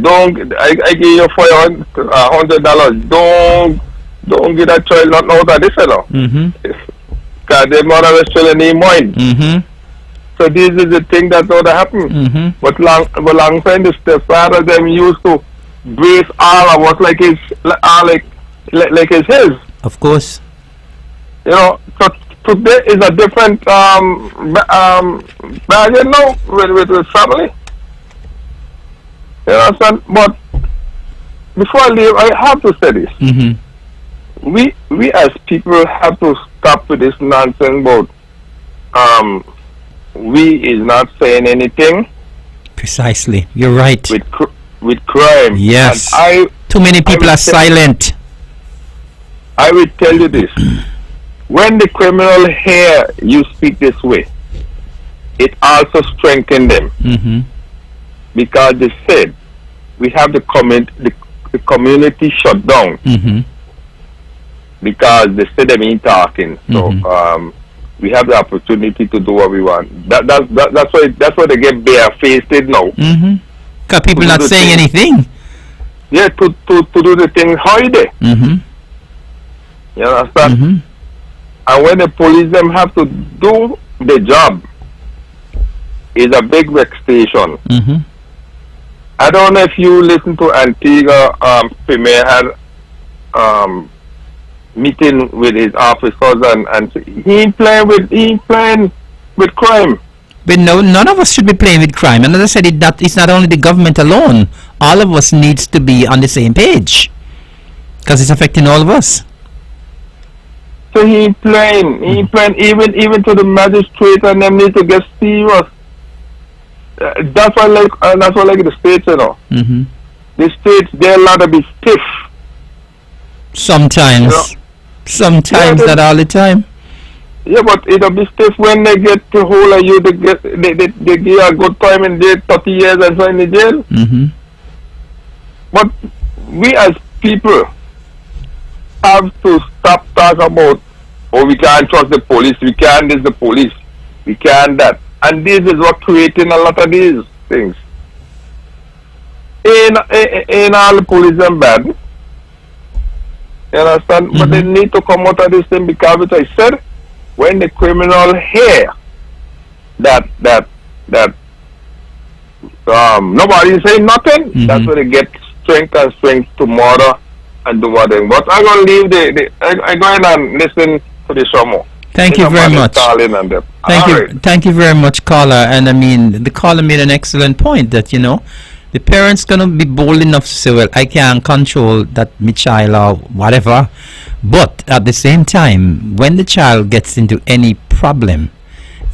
C: don't I give you $400. Don't give that child not out of this, you know.
A: Mm-hmm.
C: Because the mother is still in the mind.
A: Mm-hmm.
C: So this is the thing that's going to happen.
A: Mm-hmm.
C: But long time the stepfather them used to brace all of us like it's his.
A: Of course.
C: You know, so today is a different bargain now with family. You understand? But before I leave, I have to say this.
A: Mm-hmm.
C: We as people have to stop with this nonsense about we is not saying anything.
A: Precisely. You're right.
C: With crime.
A: Yes.
C: And
A: too many people are silent.
C: I will tell you this. When the criminal hear you speak this way, it also strengthens them.
A: Mm-hmm.
C: Because they said we have the community shut down.
A: Mm-hmm.
C: Because they said they ain't talking. So
A: Mm-hmm.
C: We have the opportunity to do what we want. That's why they get barefaced now.
A: Mm-hmm. Because people not saying anything.
C: Yeah, to do the thing holiday.
A: Mm-hmm.
C: You understand?
A: Mm-hmm.
C: And when the police them have to do the job, it's a big vexation.
A: Mm-hmm.
C: I don't know if you listen to Antigua. Premier had meeting with his officers and he ain't playing with crime.
A: But no, none of us should be playing with crime. And as I said, it's not only the government alone. All of us needs to be on the same page because it's affecting all of us.
C: So he ain't playing even to the magistrate, and them need to get serious. That's why like the states, you know.
A: Mm-hmm.
C: The states, they're allowed to be stiff.
A: Sometimes.
C: You know?
A: Sometimes, not all the time.
C: Yeah, but it'll be stiff when they get the hold of you. They give you a good time in jail, 30 years and so in the jail.
A: Mm-hmm.
C: But we as people have to stop talking about, oh, we can't trust the police, we can't this the police, we can't that. And this is what creating a lot of these things. In all the police and bad. You understand?
A: Mm-hmm.
C: But they need to come out of this thing because, as I said, when the criminal hear that nobody is saying nothing,
A: Mm-hmm.
C: that's when they get strength tomorrow and do what they. But I'm gonna leave I go ahead and listen to the show more.
A: Thank you very much. Thank you very much, caller. And I mean, the caller made an excellent point that the parents gonna be bold enough to say, well, I can't control that my child or whatever. But at the same time, when the child gets into any problem,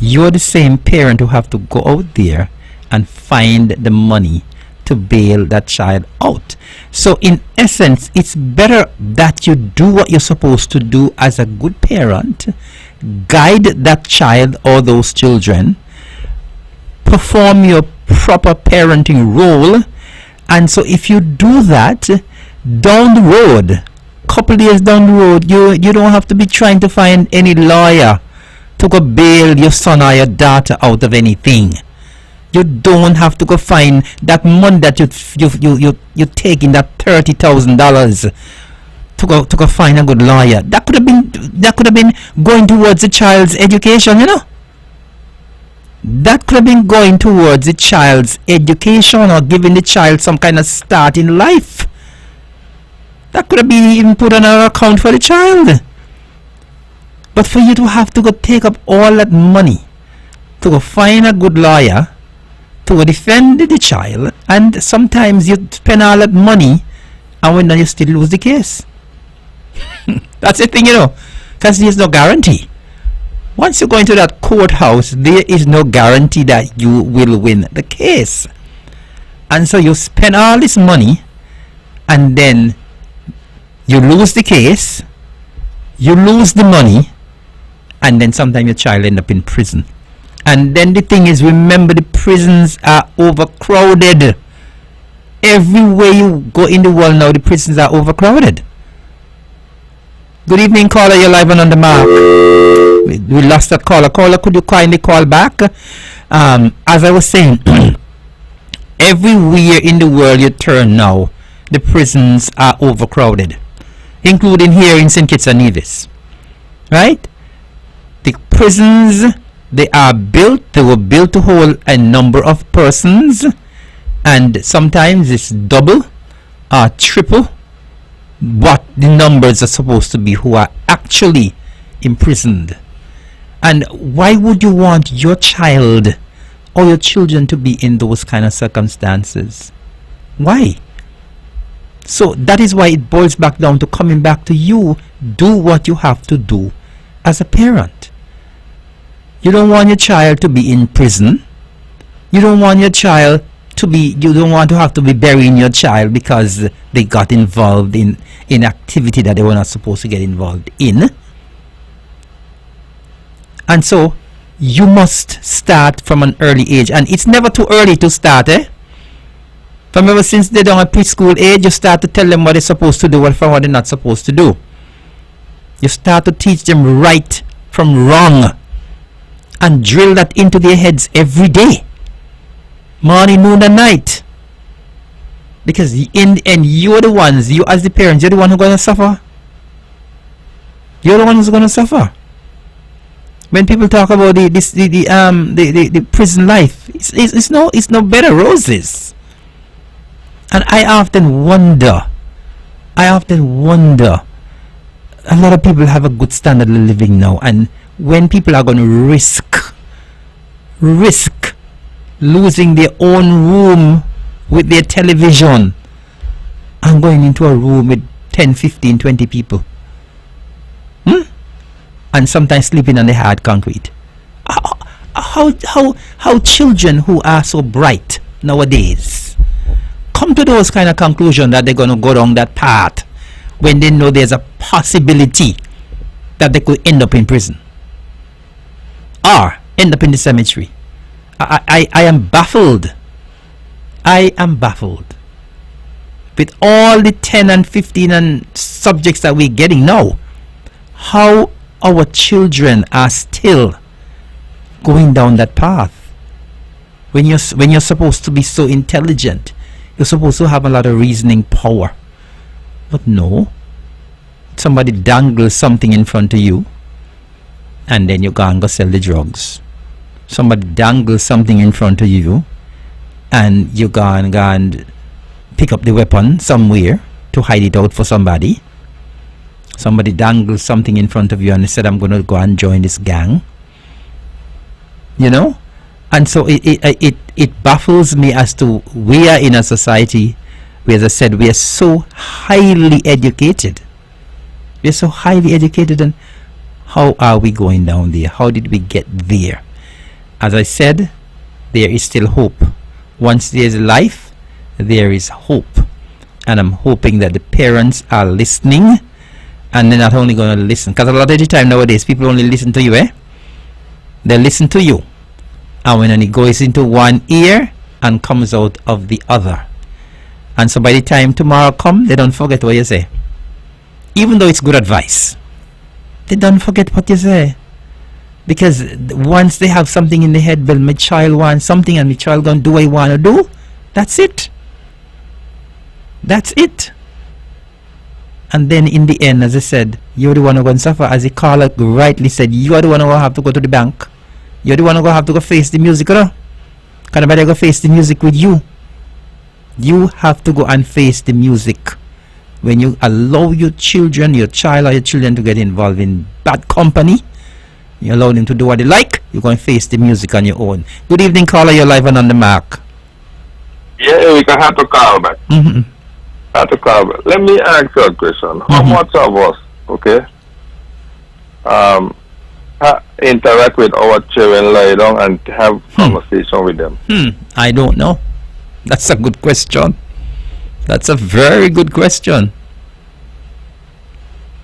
A: you're the same parent who have to go out there and find the money to bail that child out. So in essence, it's better that you do what you're supposed to do as a good parent, guide that child or those children, perform your proper parenting role. And so if you do that, down the road, couple years down the road, you don't have to be trying to find any lawyer to go bail your son or your daughter out of anything. You don't have to go find that money that you taking, that $30,000 to go find a good lawyer. That could have been going towards the child's education, That could have been going towards the child's education or giving the child some kind of start in life. That could have been even put on an account for the child. But for you to have to go take up all that money to go find a good lawyer, to defend the child, and sometimes you spend all that money and when you still lose the case. That's the thing, because there's no guarantee. Once you go into that courthouse, there is no guarantee that you will win the case. And so you spend all this money and then you lose the case, you lose the money, and then sometimes your child end up in prison. And then the thing is, remember, the prisons are overcrowded. Everywhere you go in the world now, the prisons are overcrowded. Good evening, caller. You're live and on the mark. We lost that caller. Caller, could you kindly call back? As I was saying, everywhere in the world you turn now, the prisons are overcrowded, including here in St. Kitts and Nevis. Right? The prisons, they were built to hold a number of persons, and sometimes it's double or triple what the numbers are supposed to be who are actually imprisoned. And why would you want your child or your children to be in those kind of circumstances? Why? So that is why it boils back down to coming back to you. Do what you have to do as a parent. You don't want your child to be in prison. You don't want your child to be, you don't want to have to be burying your child because they got involved in activity that they were not supposed to get involved in. And so you must start from an early age, and it's never too early to start. From ever since they're down at preschool age, you start to tell them what they're supposed to do and what they're not supposed to do. You start to teach them right from wrong and drill that into their heads every day, morning, noon, and night. Because in the end, you're the ones, you as the parents, you're the one who's going to suffer. You're the one who's going to suffer. When people talk about the prison life, it's no bed of roses. And I often wonder, a lot of people have a good standard of living now, and when people are going to risk losing their own room with their television and going into a room with 10, 15, 20 people, and sometimes sleeping on the hard concrete. How children who are so bright nowadays come to those kind of conclusions that they're going to go down that path when they know there's a possibility that they could end up in prison or end up in the cemetery? I am baffled. I am baffled with all the 10 and 15 and subjects that we're getting now. How our children are still going down that path when you're supposed to be so intelligent, you're supposed to have a lot of reasoning power. But no, somebody dangles something in front of you and then you go and go sell the drugs. Somebody dangles something in front of you and you go and pick up the weapon somewhere to hide it out for somebody. Somebody dangles something in front of you and they said, I'm going to go and join this gang. And so it baffles me as to we are in a society where, as I said, we are so highly educated. We're so highly educated, and how are we going down there? How did we get there? As I said, there is still hope. Once there is life, there is hope. And I'm hoping that the parents are listening, and they're not only going to listen, because a lot of the time nowadays people only listen to you. They listen to you, and when it goes into one ear and comes out of the other, and so by the time tomorrow comes, they don't forget what you say. Even though it's good advice, they don't forget what you say, because once they have something in the head, well, my child wants something and my child gonna do what he want to do. That's it. And then in the end, as I said, you're the one who's going to suffer. As the caller rightly said, you are the one who will have to go to the bank. You're the one who will have to go face the music. Can nobody go face the music with you? You have to go and face the music. When you allow your children, your child or your children to get involved in bad company, You allow them to do what they like. You can face the music on your own. Good evening, caller. You're live and on the mark.
C: Yeah, we can have to call back.
A: Mm-hmm.
C: Have to call back. Let me ask you a question. How much of us, okay, interact with our children, lie down and have conversation with them?
A: I don't know. That's a good question. That's a very good question.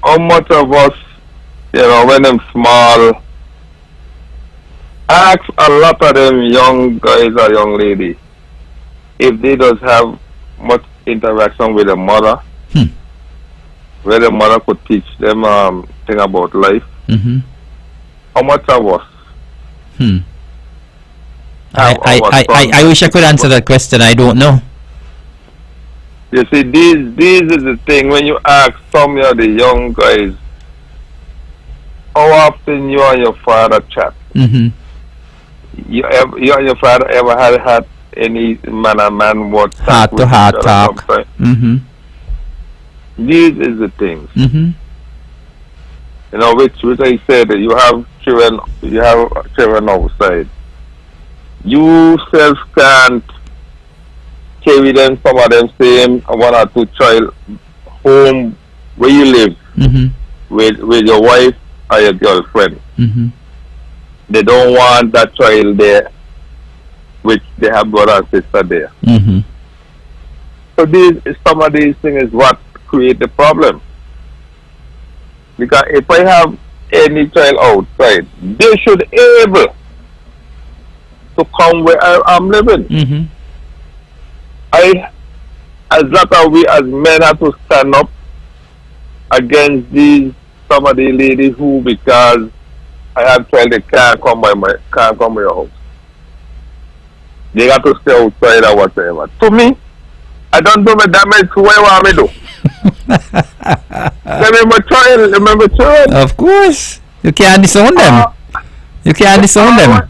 C: How much of us, when them small, ask a lot of them young guys or young ladies if they does have much interaction with the mother, where the mother could teach them thing about life. How much of us?
A: I wish I could answer that question. I don't know.
C: You see, these is the thing when you ask some of the young guys, how often you and your father chat? You and your father ever had any man what
A: heart to heart talk?
C: These is the things. Which I said, you have children outside. You self can't carry them, some of them same 1 or 2 child home where you live with your wife or your girlfriend. They don't want that child there, which they have brother and sister there. So some of these things is what create the problem. Because if I have any child outside, they should able to come where I'm living. As lot of we as men have to stand up against some of the ladies who, because I have child, they can't come by your house. They got to stay outside or whatever. To me, I don't do my damage to where I do. Remember child.
A: Of course. You can't disown them. You can't disown them.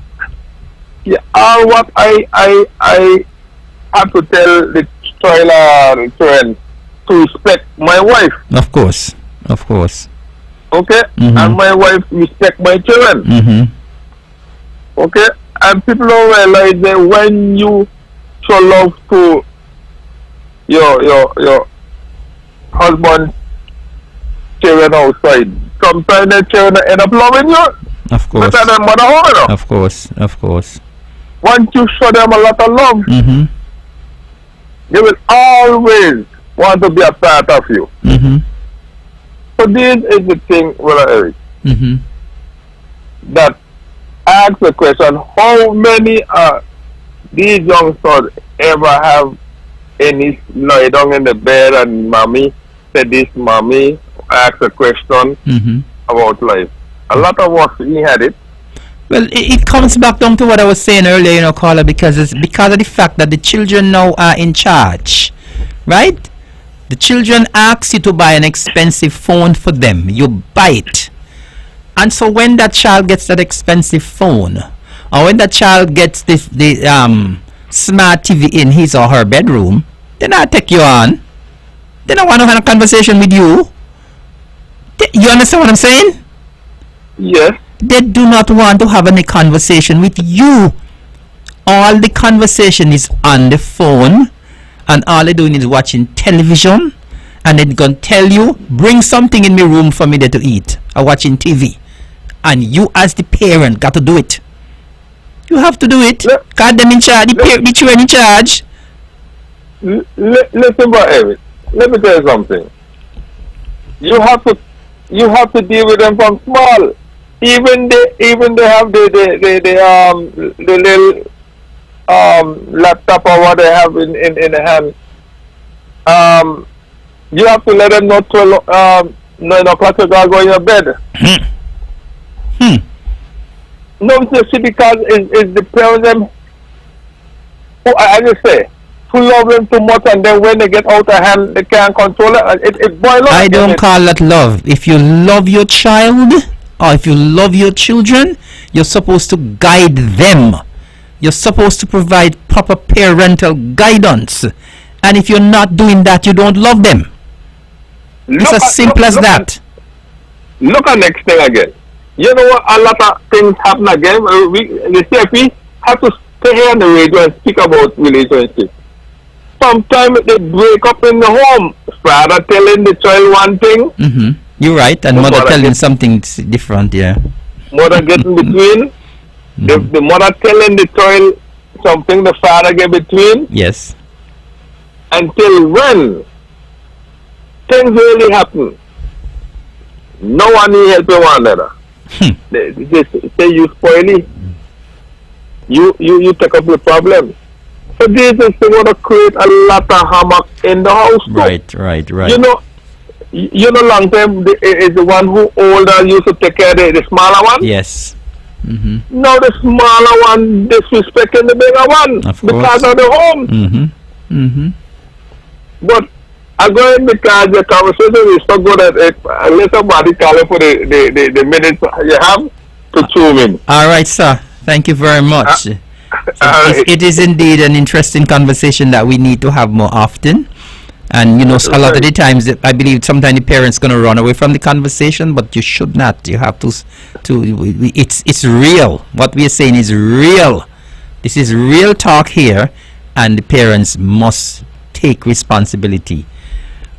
C: Yeah, all what I have to tell the children to respect my wife.
A: Of course.
C: Okay? And my wife respect my children. Okay? And people don't realize that when you show love to your husband, children outside, sometimes the children end up loving you.
A: Of course.
C: Better than mother home.
A: Of course.
C: Once you show them a lot of love, they will always want to be a part of you. So this is the thing, Brother Eric, that ask the question, how many these youngsters ever have any lie down in the bed and mommy said this, mommy ask a question about life? A lot of us, we had it.
A: Well, it comes back down to what I was saying earlier, caller, because it's because of the fact that the children now are in charge, right? The children ask you to buy an expensive phone for them. You buy it. And so when that child gets that expensive phone, or when that child gets the smart TV in his or her bedroom, they not take you on. They don't want to have a conversation with you. You understand what I'm saying?
C: Yes.
A: They do not want to have any conversation with you. All the conversation is on the phone, and all they're doing is watching television, and they're going to tell you, bring something in my room for me there to eat, or watching TV. And you as the parent got to do it. You have to do it. Got them in charge, the children in charge.
C: Listen, bro, Evan, let me tell you something. You have to deal with them from small. Even they have the little laptop or what they have in the hand. You have to let them know 9 o'clock you gotta go in your bed. No, see, because it's the parents them who I just say who love them too much, and then when they get out of hand they can't control it. It boils up.
A: I don't call that love. If you love your child, or if you love your children, you're supposed to guide them. You're supposed to provide proper parental guidance. And if you're not doing that, you don't love them. It's as simple as that.
C: Look at next thing again. you know what? A lot of things happen again. The CFP have to stay here on the radio and speak about relationships. Sometimes they break up in the home. Father telling the child one thing.
A: Mm-hmm. You're right, and mother telling something different. Yeah.
C: Mother getting between. The mother telling the child something. The father get between.
A: Yes.
C: Until when things really happen, no one will help one another. They say you spoil it. You take up the problem. So this is going to create a lot of havoc in the house.
A: Right.
C: You know, long time is the one who older used to take care of the smaller one.
A: Yes. Mm-hmm.
C: Now the smaller one disrespecting the bigger one because of the home.
A: Mm-hmm. Mm-hmm.
C: But again, because the conversation is so good that let somebody call it for the minutes you have to tune in.
A: All right, sir. Thank you very much. It is indeed an interesting conversation that we need to have more often. And you know, a lot of the times, I believe sometimes the parents going to run away from the conversation, but you should not. You have to. It's real. What we are saying is real. This is real talk here, and the parents must take responsibility.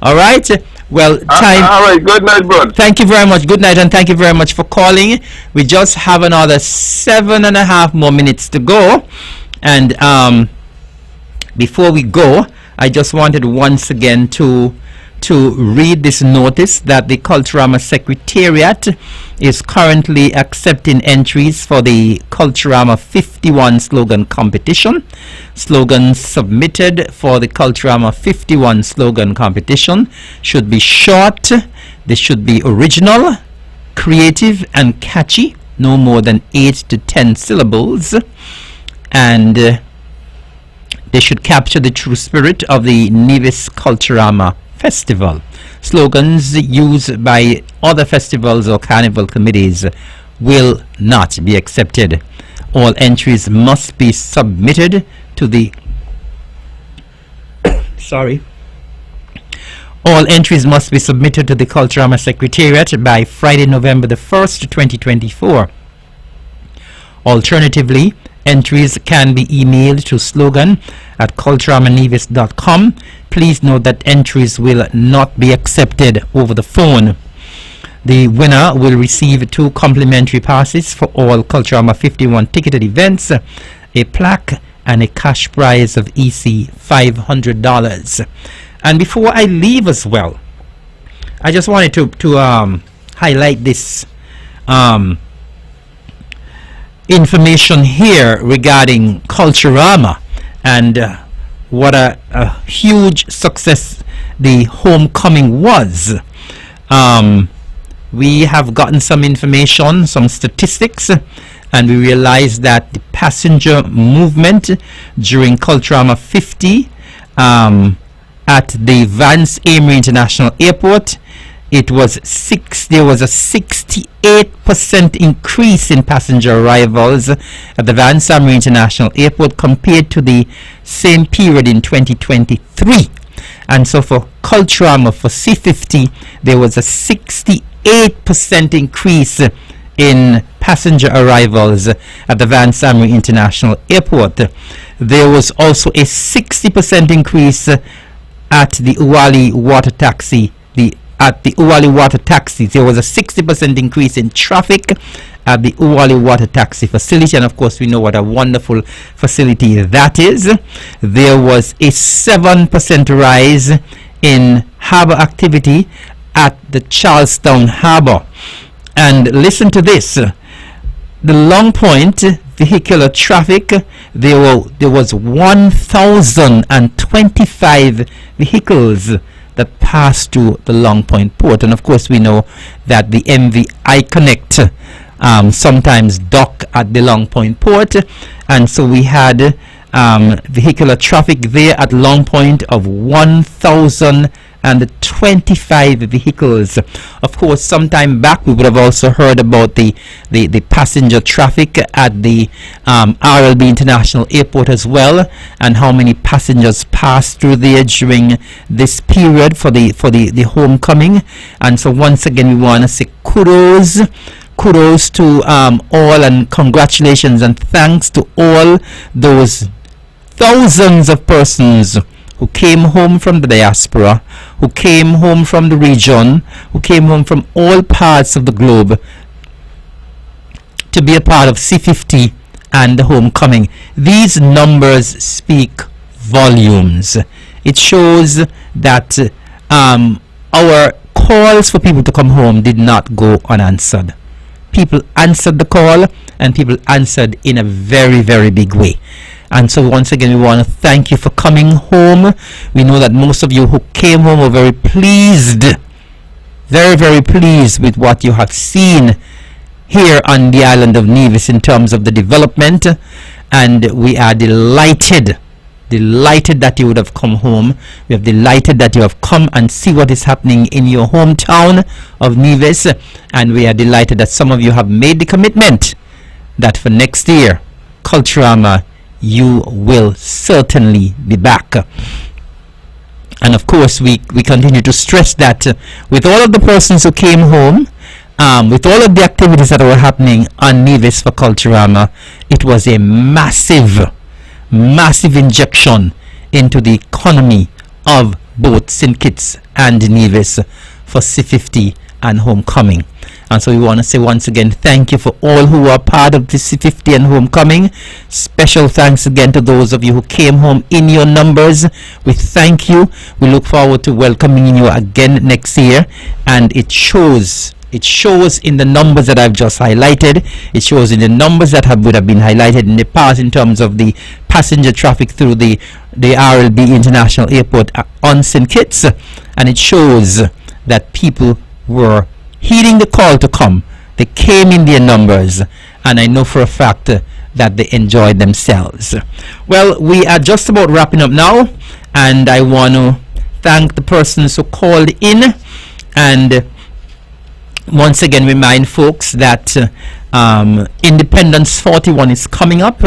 A: All right. Well, time.
C: All right. Good night, bro.
A: Thank you very much. Good night, and thank you very much for calling. We just have another 7.5 more minutes to go, and before we go, I just wanted once again to read this notice that the Culturama Secretariat is currently accepting entries for the Culturama 51 slogan competition. Slogans submitted for the Culturama 51 slogan competition should be short, they should be original, creative and catchy, no more than 8 to 10 syllables, and they should capture the true spirit of the Nevis Culturama Festival. Slogans used by other festivals or carnival committees will not be accepted. All entries must be submitted to the All entries must be submitted to the Culturama Secretariat by Friday, November the 1st, 2024. Alternatively, entries can be emailed to slogan@culturamanevis.com. Please note that entries will not be accepted over the phone. The winner will receive 2 complimentary passes for all Culturama 51 ticketed events, a plaque, and a cash prize of EC $500. And before I leave as well, I just wanted to highlight this information here regarding Culturama and what a huge success the homecoming was. We have gotten some information, some statistics, and we realized that the passenger movement during Culturama 50 at the Vance Amory International Airport, there was a 68% increase in passenger arrivals at the Vance Amory International Airport compared to the same period in 2023. And so for Culturama, for C50, there was a 68% increase in passenger arrivals at the Vance Amory International Airport. There was also a 60% increase at the Uwali water taxi. At the Uwali water taxis, there was a 60% increase in traffic at the Uwali water taxi facility, and of course we know what a wonderful facility that is. There was a 7% rise in harbour activity at the Charlestown Harbour. And listen to this, the Long Point vehicular traffic, there was 1,025 vehicles that passed through the Long Point port. And of course we know that the MV I-Connect sometimes dock at the Long Point port, and so we had vehicular traffic there at Long Point of 1,025 vehicles. Of course, sometime back we would have also heard about the passenger traffic at the RLB International Airport as well, and how many passengers passed through there during this period for the homecoming. And so once again we want to say kudos kudos to all, and congratulations and thanks to all those thousands of persons who came home from the diaspora, who came home from the region, who came home from all parts of the globe to be a part of C50 and the homecoming. These numbers speak volumes. It shows that our calls for people to come home did not go unanswered. People answered the call, and people answered in a very, very big way. And so once again, we want to thank you for coming home. We know that most of you who came home are very pleased, very, very pleased with what you have seen here on the island of Nevis in terms of the development. And we are delighted that you would have come home. We are delighted that you have come and see what is happening in your hometown of Nevis. And we are delighted that some of you have made the commitment that for next year, Culturama, you will certainly be back. And of course, we continue to stress that with all of the persons who came home, with all of the activities that were happening on Nevis for Culturama, it was a massive injection into the economy of both St. Kitts and Nevis for C50 and homecoming. And so we want to say once again, thank you for all who are part of the C50 and homecoming. Special thanks again to those of you who came home in your numbers. We thank you. We look forward to welcoming you again next year. And it shows in the numbers that I've just highlighted. It shows in the numbers that would have been highlighted in the past in terms of the passenger traffic through the RLB International Airport on St. Kitts. And it shows that people were heeding the call to come. They came in their numbers, and I know for a fact that they enjoyed themselves. Well, we are just about wrapping up now, and I want to thank the persons who called in, and once again remind folks that Independence 41 is coming up,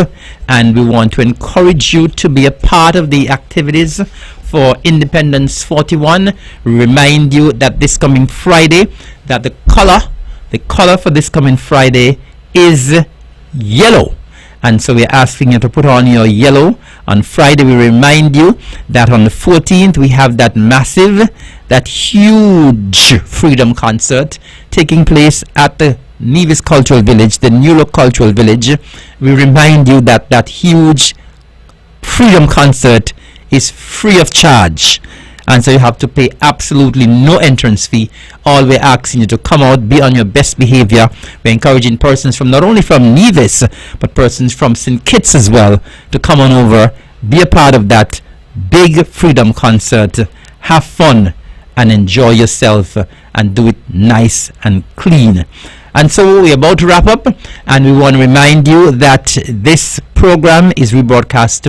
A: and we want to encourage you to be a part of the activities for Independence 41. Remind you that this coming Friday, that the color for this coming Friday is yellow. And so we're asking you to put on your yellow. On Friday, we remind you that on the 14th, we have that huge freedom concert taking place at the Nevis Cultural Village, the New Look Cultural Village. We remind you that that huge freedom concert is free of charge, and so you have to pay absolutely no entrance fee. All we're asking you to come out, be on your best behavior. We're encouraging persons from not only from Nevis but persons from St. Kitts as well to come on over, be a part of that big freedom concert, have fun and enjoy yourself, and do it nice and clean. And so we're about to wrap up, and we want to remind you that this program is rebroadcast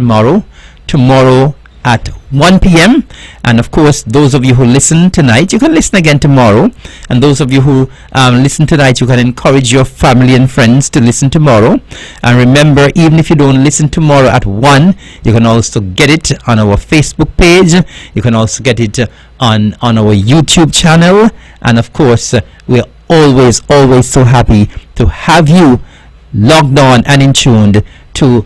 A: tomorrow at 1 p.m. and of course, those of you who listen tonight, you can listen again tomorrow, and those of you who listen tonight, you can encourage your family and friends to listen tomorrow. And remember, even if you don't listen tomorrow at 1, you can also get it on our Facebook page. You can also get it on our YouTube channel, and of course, we're always so happy to have you logged on and in tuned to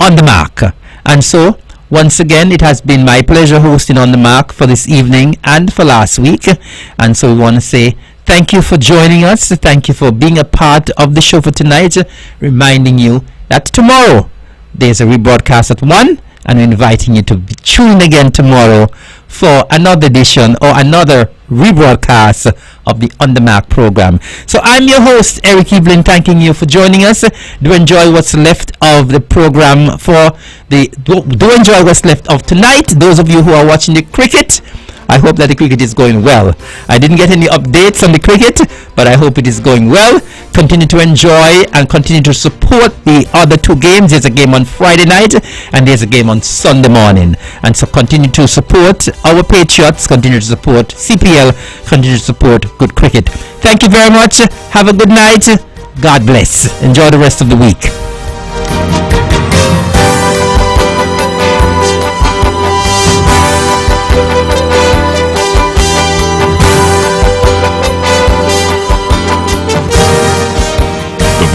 A: On The Mark. And so once again, it has been my pleasure hosting On The Mark for this evening and for last week. And so we want to say thank you for joining us. Thank you for being a part of the show for tonight. Reminding you that tomorrow there's a rebroadcast at 1, and we're inviting you to tune again tomorrow for another edition or another rebroadcast of the On The Mark program. So I'm your host, Eric Evelyn, thanking you for joining us. Do enjoy what's left of the program do enjoy what's left of tonight. Those of you who are watching the cricket, I hope that the cricket is going well. I didn't get any updates on the cricket, but I hope it is going well. Continue to enjoy and continue to support the other 2 games. There's a game on Friday night and there's a game on Sunday morning. And so continue to support our Patriots, continue to support CPL, continue to support good cricket. Thank you very much. Have a good night. God bless. Enjoy the rest of the week.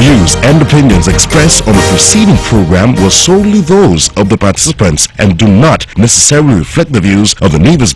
D: views and opinions expressed on the preceding program were solely those of the participants and do not necessarily reflect the views of the Nevis